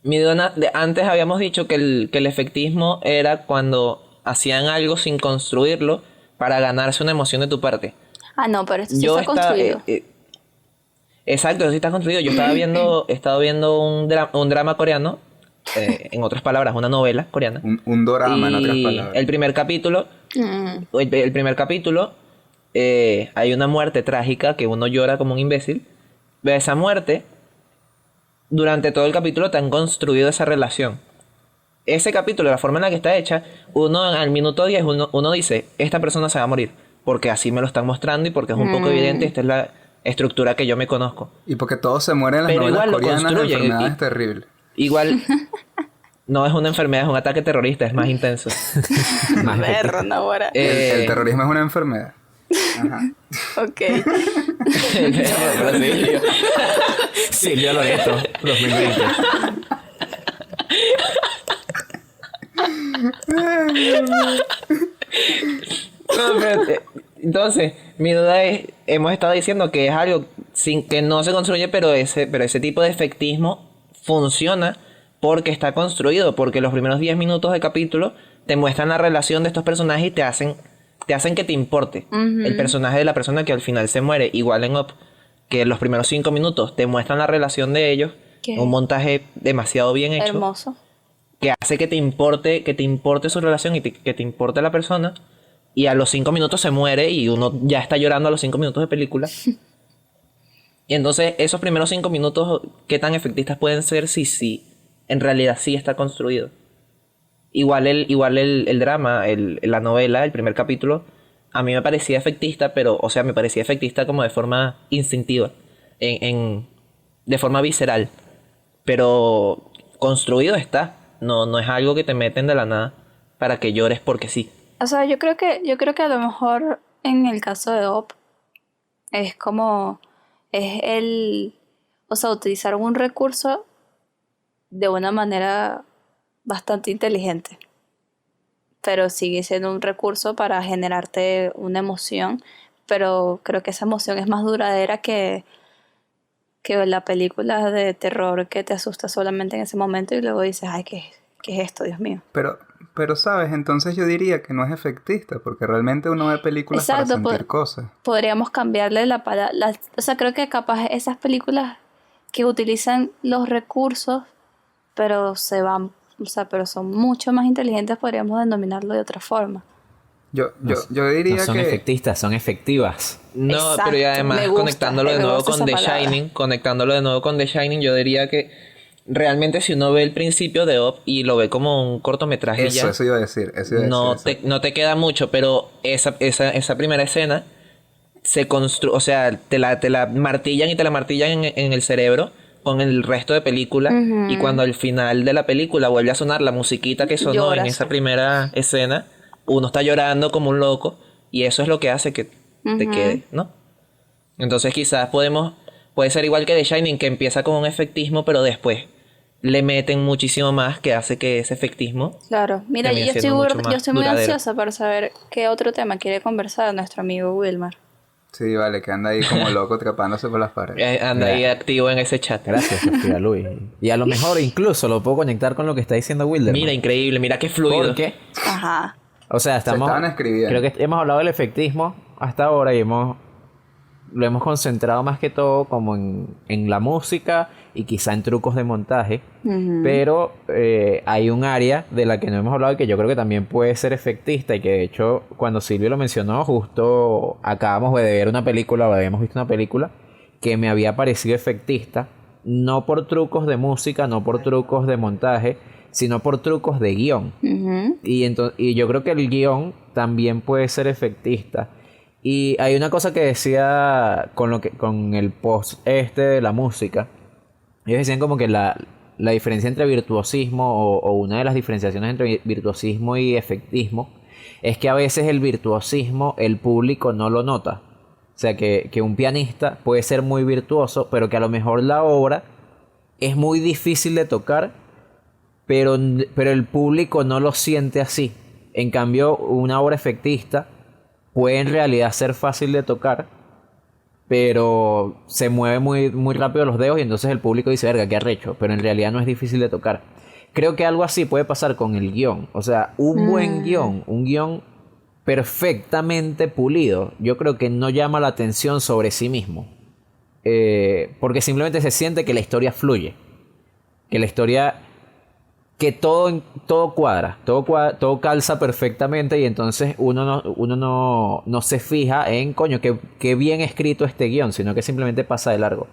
Mi duda antes habíamos dicho que el efectismo era cuando hacían algo sin construirlo para ganarse una emoción de tu parte. Ah, no, pero esto sí está construido. Exacto, eso sí está construido. Yo estaba viendo un drama coreano, en otras palabras, una novela coreana. Un dorama, en otras Y palabras. el primer capítulo, hay una muerte trágica que uno llora como un imbécil. De esa muerte, durante todo el capítulo te han construido esa relación. Ese capítulo, la forma en la que está hecha, uno al minuto 10, uno dice, esta persona se va a morir. Porque así me lo están mostrando y porque es un poco evidente, esta es la estructura que yo me conozco. Y porque todos se mueren en las Pero novelas igual lo coreanas de construyen, enfermedades y- terribles. Igual, no es una enfermedad, es un ataque terrorista, es más intenso. Perro, no, ahora. El terrorismo es una enfermedad. Ajá. Ok. Silvia Loreto, 2020. No, pero, entonces, mi duda es, hemos estado diciendo que es algo sin que no se construye, pero ese tipo de efectismo funciona porque está construido, porque los primeros 10 minutos de capítulo te muestran la relación de estos personajes y te hacen que te importe el personaje de la persona que al final se muere, igual en Up, que los primeros 5 minutos te muestran la relación de ellos, Qué un montaje demasiado bien hecho Hermoso. que hace que te importe su relación y que te importe la persona, y a los 5 minutos se muere y uno ya está llorando a los 5 minutos de película. Y entonces esos primeros 5 minutos, ¿qué tan efectistas pueden ser si en realidad sí está construido? Igual el drama, la novela, el primer capítulo, a mí me parecía efectista, pero, o sea, me parecía efectista como de forma instintiva, de forma visceral. Pero construido está. No es algo que te meten de la nada para que llores porque sí. O sea, yo creo que a lo mejor en el caso de Op es como o sea, utilizar un recurso de una manera bastante inteligente, pero sigue siendo un recurso para generarte una emoción, pero creo que esa emoción es más duradera que la película de terror que te asusta solamente en ese momento y luego dices, ay, ¿qué es esto, Dios mío? Pero, ¿sabes? Entonces yo diría que no es efectista, porque realmente uno ve películas para Exacto, sentir cosas. podríamos cambiarle la palabra, o sea, creo que capaz esas películas que utilizan los recursos, pero o sea, pero son mucho más inteligentes, podríamos denominarlo de otra forma. Yo diría No son que... efectistas, son efectivas. No, Exacto, pero y además me gusta, conectándolo de me nuevo gusta con esa The palabra. Shining, yo diría que realmente si uno ve el principio de Up y lo ve como un cortometraje y ya, Eso iba a decir, no te queda mucho, pero esa primera escena se construye, o sea, te la martillan y te la martillan en el cerebro con el resto de película y cuando al final de la película vuelve a sonar la musiquita que sonó en Lloras. esa primera escena, uno está llorando como un loco y eso es lo que hace que te quede, ¿no? Entonces quizás puede ser igual que The Shining, que empieza con un efectismo, pero después le meten muchísimo más que hace que ese efectismo Claro, mira, termine siendo mucho más yo estoy muy duradero. ansiosa para saber qué otro tema quiere conversar nuestro amigo Wilmar. Sí, vale, que anda ahí como loco atrapándose por las paredes. Anda ahí activo en ese chat. Gracias, Sofía Luis. Y a lo mejor incluso lo puedo conectar con lo que está diciendo Wilder. Mira, increíble, mira qué fluido. ¿Por qué? Ajá. O sea, estamos... estaban escribiendo. Creo que hemos hablado del efectismo hasta ahora y lo hemos concentrado más que todo como en la música y quizá en trucos de montaje. Pero hay un área de la que no hemos hablado y que yo creo que también puede ser efectista y que de hecho cuando Silvio lo mencionó justo acabamos de ver una película o habíamos visto una película que me había parecido efectista, no por trucos de música, no por trucos de montaje, sino por trucos de guión. Y yo creo que el guión también puede ser efectista. Y hay una cosa que decía con el post de la música. Ellos decían como que la diferencia entre virtuosismo o una de las diferenciaciones entre virtuosismo y efectismo es que a veces el virtuosismo el público no lo nota. O sea que un pianista puede ser muy virtuoso, pero que a lo mejor la obra es muy difícil de tocar, pero el público no lo siente así. En cambio, una obra efectista puede en realidad ser fácil de tocar, pero se mueve muy, muy rápido los dedos y entonces el público dice, verga, qué arrecho, pero en realidad no es difícil de tocar. Creo que algo así puede pasar con el guión. O sea, un guión perfectamente pulido, yo creo que no llama la atención sobre sí mismo. Porque simplemente se siente que la historia fluye. Que la historia... que todo cuadra, todo calza perfectamente y entonces uno no se fija en, coño, qué bien escrito este guión, sino que simplemente pasa de largo.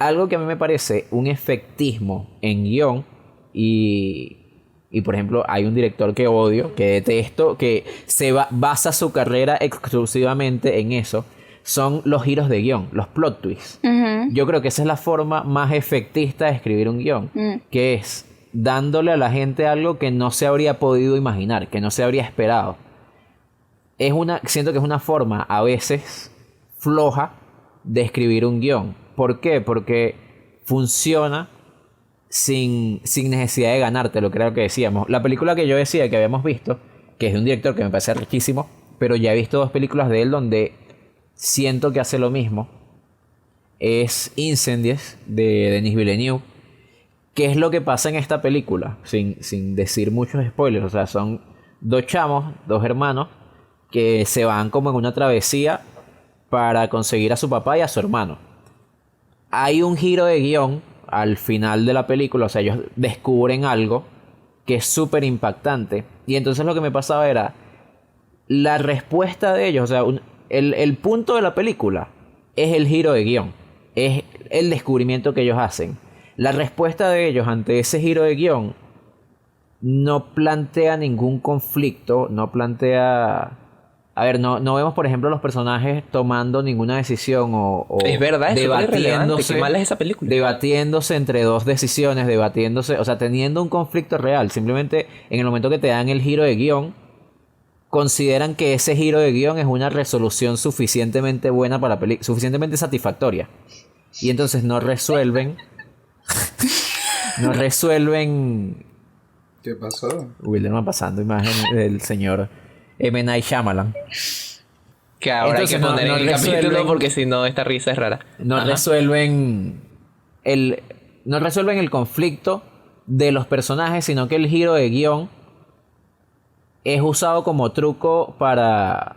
Algo que a mí me parece un efectismo en guión y por ejemplo, hay un director que odio, que detesto, que basa su carrera exclusivamente en eso, son los giros de guión, los plot twists. Yo creo que esa es la forma más efectista de escribir un guión, que es dándole a la gente algo que no se habría podido imaginar, que no se habría esperado. Siento que es una forma a veces floja de escribir un guión. ¿Por qué? Porque funciona sin necesidad de ganártelo, creo que decíamos. La película que yo decía que habíamos visto, que es de un director que me parece riquísimo, pero ya he visto 2 películas de él donde siento que hace lo mismo, es Incendies de Denis Villeneuve. ¿Qué es lo que pasa en esta película? Sin decir muchos spoilers. O sea, son 2 chamos, 2 hermanos, que se van como en una travesía para conseguir a su papá y a su hermano. Hay un giro de guión al final de la película. O sea, ellos descubren algo que es súper impactante. Y entonces lo que me pasaba era la respuesta de ellos. O sea, el punto de la película es el giro de guión. es el descubrimiento que ellos hacen. La respuesta de ellos ante ese giro de guión no plantea ningún conflicto, no plantea... A ver, no vemos, por ejemplo, los personajes tomando ninguna decisión o Es verdad, es súper irrelevante. Qué mala es esa película. debatiéndose entre dos decisiones, o sea, teniendo un conflicto real. Simplemente en el momento que te dan el giro de guión, consideran que ese giro de guión es una resolución suficientemente buena para la película, suficientemente satisfactoria. Y entonces no resuelven... no resuelven... ¿Qué pasó? Wilderman pasando imagen del señor M. Night Shyamalan. Que ahora Entonces, hay que poner no en el capítulo resuelven- porque si no esta risa es rara. No Ajá. resuelven el conflicto de los personajes, sino que el giro de guión es usado como truco para...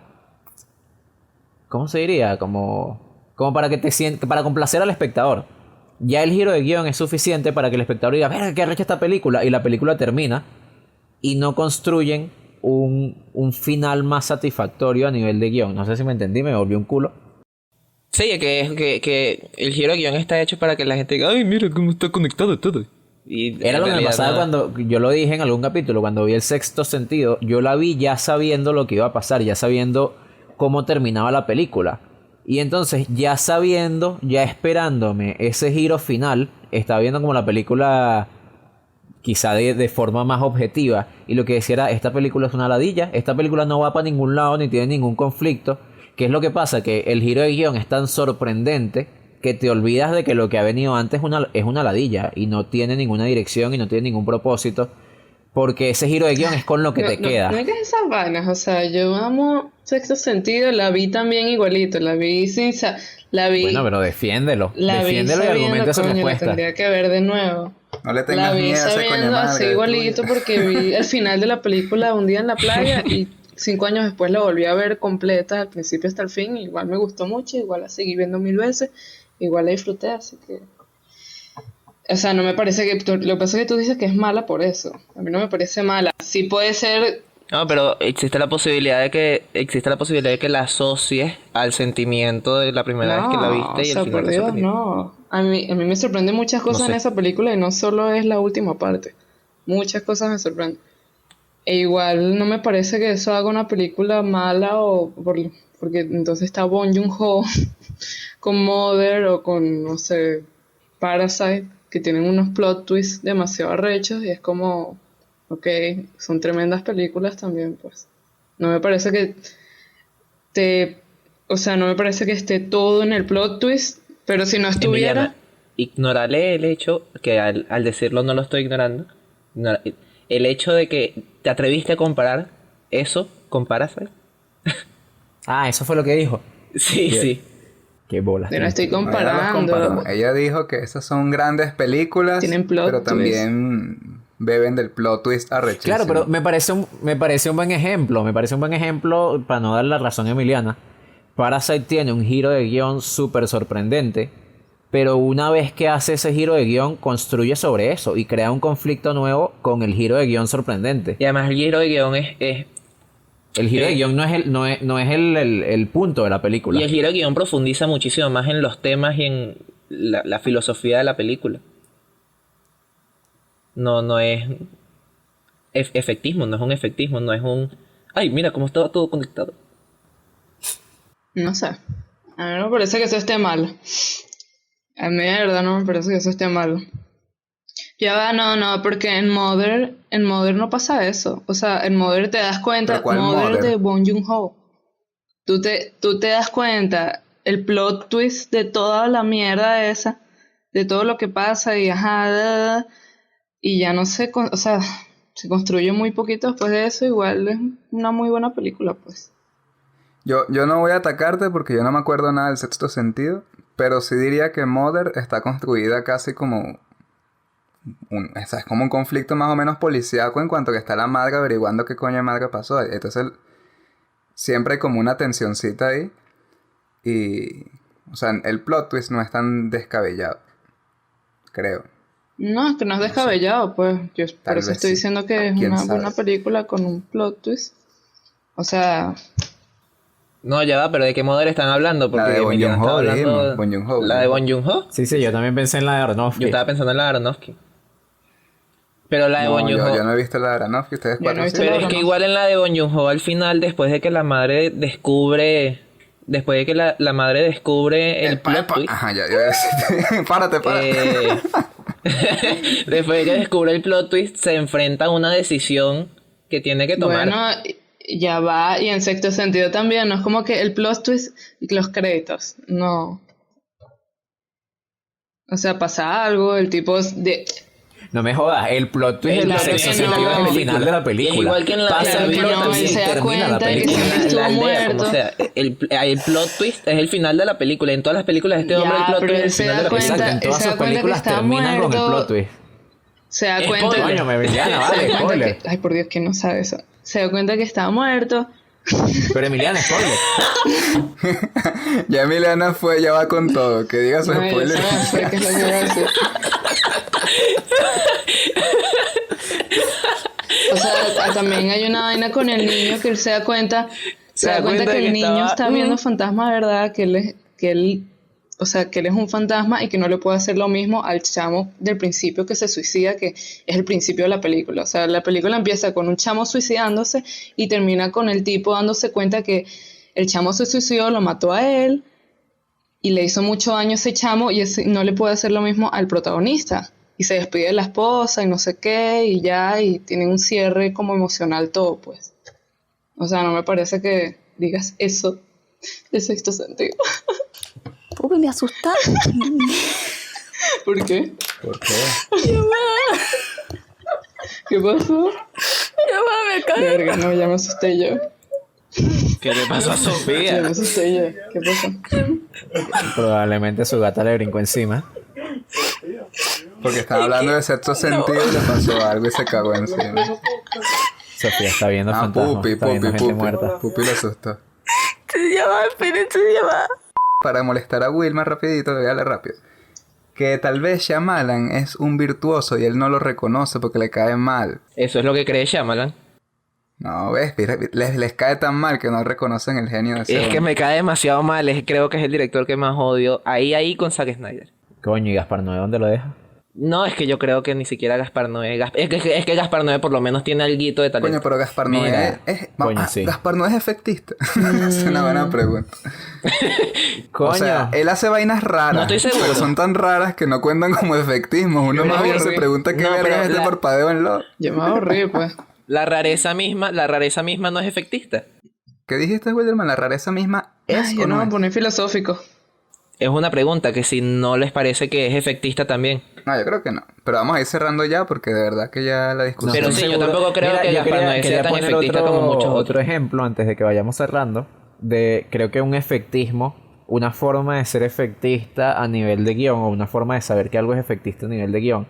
¿Cómo se diría? Como para que para complacer al espectador. Ya el giro de guión es suficiente para que el espectador diga, verga, qué arrecha esta película, y la película termina, y no construyen un final más satisfactorio a nivel de guión. No sé si me entendí, me volvió un culo. Sí, que el giro de guión está hecho para que la gente diga, ay, mira cómo está conectado todo. Y Era en lo que me realidad pasaba no. cuando yo lo dije en algún capítulo, cuando vi El Sexto Sentido, yo la vi ya sabiendo lo que iba a pasar, ya sabiendo cómo terminaba la película. Y entonces, ya sabiendo, ya esperándome ese giro final, estaba viendo como la película quizá de forma más objetiva, y lo que decía era, esta película es una ladilla, esta película no va para ningún lado, ni tiene ningún conflicto. ¿Qué es lo que pasa? Que el giro de guión es tan sorprendente que te olvidas de que lo que ha venido antes es una ladilla, y no tiene ninguna dirección, y no tiene ningún propósito, porque ese giro de guión es con lo que te queda. No digas esas vainas, o sea, yo amo Sexto Sentido, la vi también igualito, la vi la vi, Bueno, pero defiéndelo. la vi Defiéndelo y sabiendo, argumenta su coño, la respuesta. tendría que ver de nuevo. No le La tengas vi miedo a ese coño sabiendo así madre igualito tuyo. porque vi el final de la película un día en la playa y 5 años después la volví a ver completa al principio hasta el fin, igual me gustó mucho, igual la seguí viendo 1000 veces, igual la disfruté, así que... O sea, no me parece que... Lo que pasa es que tú dices que es mala por eso. A mí no me parece mala. Sí puede ser... No, pero existe la posibilidad de que la asocies al sentimiento de la primera vez que la viste y o sea, el final por te Dios, sorprendió. no. A mí me sorprenden muchas cosas No sé. en esa película y no solo es la última parte. Muchas cosas me sorprenden. E igual no me parece que eso haga una película mala porque entonces está Bong Joon-ho con Mother o con, no sé, Parasite, que tienen unos plot twists demasiado arrechos y es como, ok, son tremendas películas también, pues. No me parece o sea, no me parece que esté todo en el plot twist, pero si no estuviera... Emiliana, ignorarle el hecho, que al decirlo no lo estoy ignorando, el hecho de que te atreviste a comparar eso con Parasite. Ah, eso fue lo que dijo. Sí, Bien. sí. Qué bolas. Yo no estoy Ella los comparando. comparó. Ella dijo que esas son grandes películas, Tienen plot pero twist. también beben del plot twist arrechísimo. Claro, pero me parece un buen ejemplo. Me parece un buen ejemplo, para no dar la razón a Emiliana. Parasite tiene un giro de guión súper sorprendente, pero una vez que hace ese giro de guión, construye sobre eso y crea un conflicto nuevo con el giro de guión sorprendente. Y además el giro de guión es El giro de guión no es el punto de la película. y el giro de guión profundiza muchísimo más en los temas y en la filosofía de la película. No es efectismo, no es un efectismo, no es un... Ay, mira cómo estaba todo conectado. No sé. A mí no me parece que eso esté mal. A mí de verdad no me parece que eso esté mal. Ya va, no, porque en Mother no pasa eso. O sea, en Mother te das cuenta, ¿Pero cuál Mother Mother? de Bong Joon-ho. Tú te das cuenta el plot twist de toda la mierda esa, de todo lo que pasa y ajá, y ya no sé, o sea, se construye muy poquito después de eso, igual es una muy buena película, pues. Yo no voy a atacarte porque yo no me acuerdo nada del Sexto Sentido, pero sí diría que Mother está construida casi como o sea, es como un conflicto más o menos policíaco en cuanto que está la madre averiguando qué coño de madre pasó. Entonces siempre hay como una tensioncita ahí y, o sea, el plot twist no es tan descabellado, creo. No, es que no es descabellado, pues. Yo por Tal eso vez estoy sí. diciendo que es ¿Quién una sabe? buena película con un plot twist. O sea, No, ya va, pero ¿de qué modelo están hablando? Porque La de Bong Emiliano estaba Joon-ho, hablando... dijimos, Bong Joon-ho. ¿La de Bong Joon-ho? Sí, yo también pensé en la de Aronofsky. Yo estaba pensando en la de Aronofsky. Pero la de No, Bong Joon-ho... yo no he visto la de Aronofsky, ustedes Yo no he cuatro visto sí. Pero la es que Aronofsky. igual en la de Bong Joon-ho al final, después de que la madre descubre... Después de que la madre descubre el plot twist... Ajá, ya, párate. Después de que descubre el plot twist, se enfrenta a una decisión que tiene que tomar. Bueno, ya va. Y en sexto sentido también. No es como que el plot twist y los créditos. No. O sea, pasa algo. El tipo de... No me jodas, el plot twist Claro del que sexto no. sentido es el final de la Y es película. igual que en la- Pasa claro el que plot no, twist él y se da termina la cuenta de que película. siempre estuvo La aldea, muerto. como sea, el plot twist es el final de la película. En todas las películas de este hombre el Ya, plot pero twist él es se el final de da la película. Exacto, en él todas se sus da cuenta que películas está terminan con el muerto. plot twist. Se da cuenta Spoiler. Coño, Emiliana, vale, cuenta spoiler. ay, por Dios, ¿quién no sabe eso? Se da cuenta que está muerto. Pero Emiliana, spoiler. Ya Emiliana ya va con todo, que diga su No, yo spoiler. sé qué es lo que iba a decir. O sea, también hay una vaina con el niño que él se da cuenta. Se da cuenta que el niño está viendo fantasmas, ¿verdad? Que él, o sea, que él es un fantasma y que no le puede hacer lo mismo al chamo del principio que se suicida, que es el principio de la película. O sea, la película empieza con un chamo suicidándose y termina con el tipo dándose cuenta que el chamo se suicidó, lo mató a él y le hizo mucho daño a ese chamo y no le puede hacer lo mismo al protagonista. Y se despide de la esposa y no sé qué y ya, y tienen un cierre como emocional todo, pues. O sea, no me parece que digas eso de sexto sentido. Uy, me asustaste. ¿Por qué? ¿Por qué? ¿Qué pasó? Ya va, me caí. Verga, no, ya me asusté yo. ¿Qué le pasó a Ya me Sofía? asusté yo. ¿Qué pasó? Probablemente su gata le brincó encima. Porque estaba hablando de sexto sentido y le pasó algo y se cagó encima. Sofía está viendo Ah, fantasmas, está viendo gente muerta. Pupi lo asustó. Ya va, espérense, ya va. Para molestar a Wilma rapidito, le voy a darle rápido. Que tal vez Shyamalan es un virtuoso y él no lo reconoce porque le cae mal. Eso es lo que cree Shyamalan. No, ves, les cae tan mal que no reconocen el genio de ese Es que hombre. me cae demasiado mal. Creo que es el director que más odio. Ahí con Zack Snyder. Coño, ¿y Gaspar Noé dónde lo deja? No, es que yo creo que ni siquiera Gaspar Noé... Es que Gaspar Noé por lo menos tiene alguito de talento. Coño, pero Gaspar Noé Mira, coño, sí. Gaspar Noé es efectista. Es una buena pregunta. Coño. O sea, él hace vainas raras. No estoy seguro. Pero son tan raras que no cuentan como efectismo. Uno Yo me más bien se aburrí. pregunta qué No, verga pero es este la- parpadeo en lo. Yo me aburrí, pues. La rareza misma no es efectista. ¿Qué dijiste, Wilderman? La rareza misma es Ay, o yo no no me es. pone filosófico. Es una pregunta que si no les parece que es efectista también. No, yo creo que no. Pero vamos a ir cerrando ya porque de verdad que ya la discusión... Pero estoy sí, yo tampoco creo que yo Gaspar Noé sea quería tan poner efectista como muchos otros. otro ejemplo antes de que vayamos cerrando. Creo que un efectismo, una forma de ser efectista a nivel de guión, o una forma de saber que algo es efectista a nivel de guión.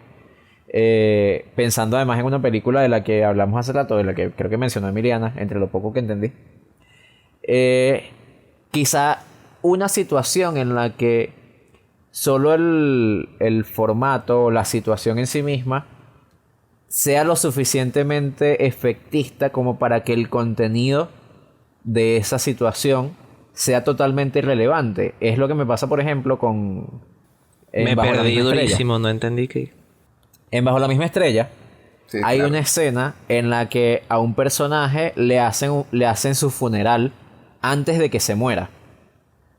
Pensando además en una película de la que hablamos hace rato, de la que creo que mencionó Emiliana, entre lo poco que entendí. Quizá una situación en la que solo el formato o la situación en sí misma sea lo suficientemente efectista como para que el contenido de esa situación sea totalmente irrelevante. Es lo que me pasa, por ejemplo, con... Me Bajo la perdí misma estrella. durísimo, no entendí qué. En Bajo la misma estrella Sí, hay claro. una escena en la que a un personaje le hacen su funeral antes de que se muera.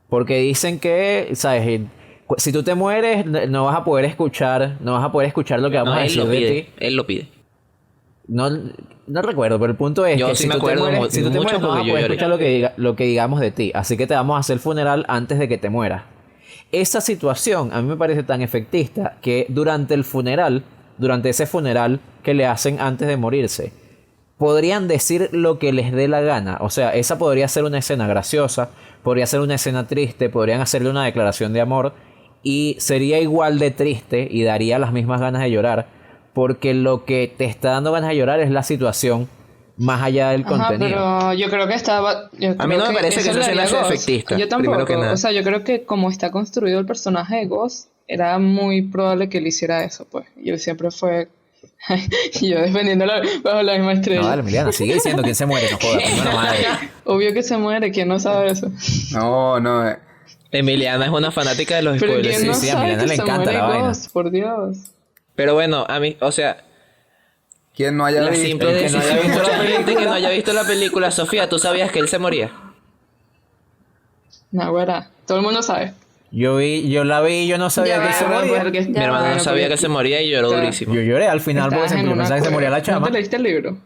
Porque dicen que, ¿sabes? Si tú te mueres, no vas a poder escuchar lo que vamos No, a él decir lo de pide. ti. Él lo pide. No recuerdo, pero el punto es Yo que sí si me tú te acuerdo mueres, si tú te mucho mueres, no vas a porque yo poder lloré. escuchar lo que digamos de ti. Así que te vamos a hacer el funeral antes de que te mueras. Esa situación a mí me parece tan efectista que durante ese funeral que le hacen antes de morirse, podrían decir lo que les dé la gana. O sea, esa podría ser una escena graciosa, podría ser una escena triste, podrían hacerle una declaración de amor y sería igual de triste y daría las mismas ganas de llorar, porque lo que te está dando ganas de llorar es la situación más allá del Ajá, contenido. pero yo creo que estaba... A mí no me parece que esa escena sea efectista, Yo primero tampoco. que nada. O sea, yo creo que como está construido el personaje de Ghost, era muy probable que él hiciera eso, pues. Y él siempre fue Y yo defendiéndola bajo la misma estrella. No, dale, Emiliana, sigue diciendo quién se muere, no jodas, primero madre. Obvio que se muere, ¿quién no sabe eso? No. Emiliana es una fanática de los Pero spoilers. ¿quién no sí, a sabe Milena que le se encanta muere la vaina. Ghost? Por Dios. Pero bueno, a mí, o sea, ¿Quién no haya la visto? simple el que no haya decisión, visto la mucha gente que no haya visto la película. Sofía, ¿tú sabías que él se moría? No, güera. Todo el mundo sabe. Yo la vi y yo no sabía que se moría. Mi hermano no sabía que él se moría y lloró Claro. durísimo. Yo lloré al final porque Estabas en siempre una pensaba que se cueva. moría la ¿No chama. te leíste el libro?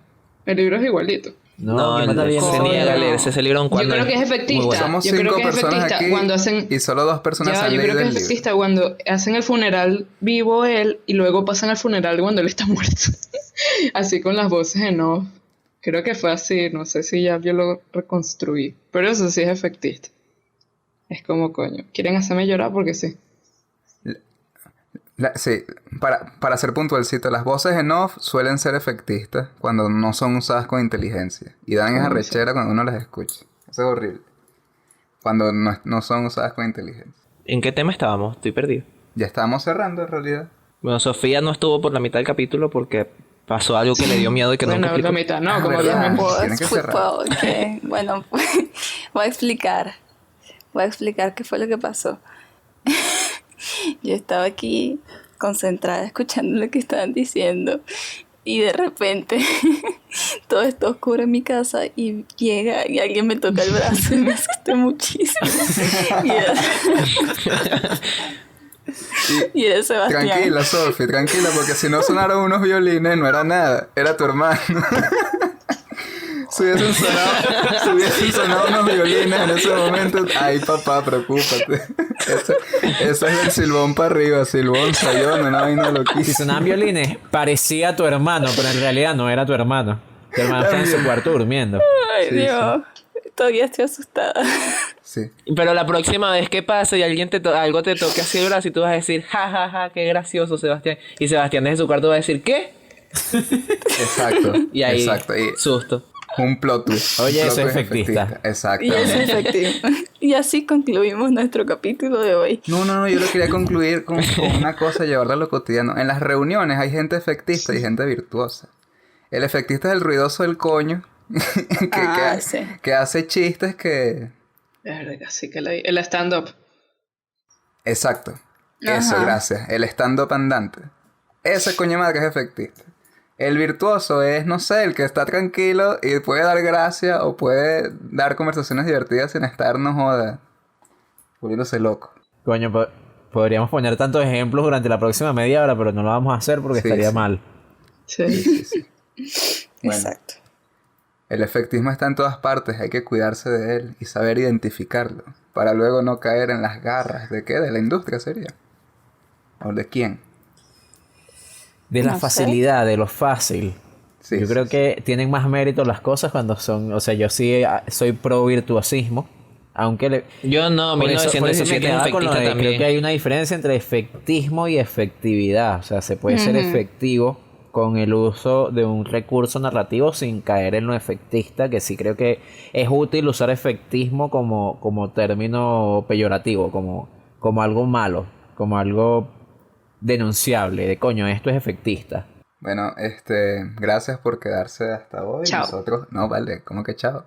El libro es igualito. No, ¿quién mata a alguien? se Coño. niega a leerse ese libro Yo cuando creo que es efectista. muy bueno. Somos Yo creo 5 que es personas efectista aquí cuando hacen... y solo 2 personas Ya, han yo leído creo que el es libro. efectista cuando hacen el funeral vivo él y luego pasan al funeral cuando él está muerto. Así con las voces en off. Creo que fue así, no sé si ya yo lo reconstruí. Pero eso sí es efectista. Es como coño. ¿Quieren hacerme llorar? Porque sí. Sí, para ser puntualcito, las voces en off suelen ser efectistas cuando no son usadas con inteligencia. Y dan esa rechera cuando uno las escucha. Eso es horrible. Cuando no son usadas con inteligencia. ¿En qué tema estábamos? Estoy perdido. Ya estábamos cerrando en realidad. Bueno, Sofía no estuvo por la mitad del capítulo porque pasó algo que le dio miedo y que Bueno, nunca la explicó. mitad, no, Ah, como ¿verdad? 10 minutos. Tienen que cerrar. Ok, bueno, voy a explicar. Voy a explicar qué fue lo que pasó. Yo estaba aquí concentrada escuchando lo que estaban diciendo y de repente todo está oscuro en mi casa y llega y alguien me toca el brazo y me asusté muchísimo. Y era Sebastián. Tranquila, Sofi, tranquila, porque si no sonaron unos violines no era nada, era tu hermano. Si hubiesen sonado unos violines en ese momento, ay papá, preocúpate. Eso es el silbón para arriba, silbón, sayón, una vaina Si loquísima. sonaban violines, parecía tu hermano, pero en realidad no era tu hermano. Tu hermano está en su cuarto durmiendo. Ay, Sí, Dios. Todavía estoy asustada. Sí. Pero la próxima vez que pase y alguien algo te toque así el brazo y tú vas a decir, ja, ja, ja, qué gracioso Sebastián. Y Sebastián desde su cuarto va a decir, ¿qué? Exacto. Y ahí, Exacto. Y susto. un plot twist. Oye, Un eso plot es twist efectista. Exacto. Y eso es efectivo. Y así concluimos nuestro capítulo de hoy. No, yo lo quería concluir con una cosa, llevarla a lo cotidiano. En las reuniones hay gente efectista y gente virtuosa. El efectista es el ruidoso del coño Sí. que hace chistes que... Verga, sí que el stand-up. Exacto. Eso, Ajá. gracias. El stand-up andante. Ese coño madre que es efectista. El virtuoso es, no sé, el que está tranquilo y puede dar gracia o puede dar conversaciones divertidas sin estar, no joda, volviéndose loco. Coño, podríamos poner tantos ejemplos durante la próxima media hora, pero no lo vamos a hacer porque Sí, estaría sí. mal. Sí. Bueno. Exacto. El efectismo está en todas partes, hay que cuidarse de él y saber identificarlo, para luego no caer en las garras. ¿De qué? ¿De la industria sería? ¿O de quién? De la No sé. facilidad, de lo fácil. Sí, Yo sí, creo sí. que tienen más mérito las cosas cuando son... O sea, yo sí soy pro virtuosismo, aunque... Yo no, Por eso me 1917 es quedaba con lo efectista de, también. creo que hay una diferencia entre efectismo y efectividad. O sea, se puede ser efectivo con el uso de un recurso narrativo sin caer en lo efectista, que sí creo que es útil usar efectismo como término peyorativo, como algo malo, como algo denunciable, de coño, esto es efectista. Bueno, gracias por quedarse hasta hoy. Chao. Nosotros, no, vale, ¿cómo que chao?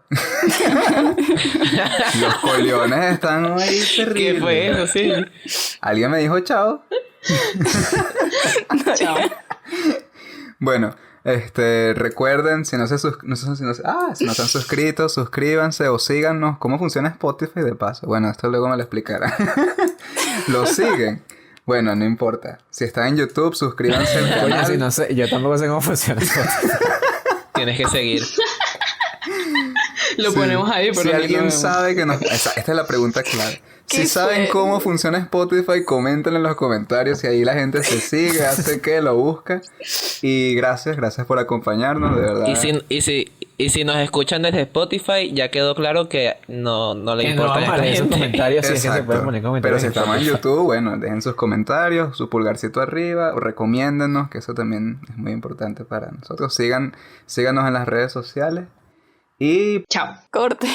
Los coliones están hoy terribles. ¿Qué fue eso? Sí. ¿Alguien me dijo chao? Chao. Bueno, recuerden, si no se si no se han suscrito, suscríbanse o síganos. ¿Cómo funciona Spotify de paso? Bueno, esto luego me lo explicará. ¿Lo siguen? Bueno, no importa. Si están en YouTube, suscríbanse al Coño, canal. si no sé, yo tampoco sé cómo funciona eso. Tienes que seguir. Lo Sí. ponemos ahí, pero si ni lo alguien vemos. sabe que nos... Esta es la pregunta clave. Si ¿Qué saben fue? cómo funciona Spotify, coméntenlo en los comentarios. Y ahí la gente se sigue, hace que lo busca. Y gracias por acompañarnos, de verdad. Y si nos escuchan desde Spotify, ya quedó claro que no le Que no importa vamos a a esta leer esos gente. comentarios, si es que se Exacto. pueden poner Pero comentarios. si en estamos en Spotify. YouTube, bueno, dejen sus comentarios, su pulgarcito arriba, o recomiéndennos, que eso también es muy importante para nosotros. Síganos en las redes sociales. Y Chao. Corte.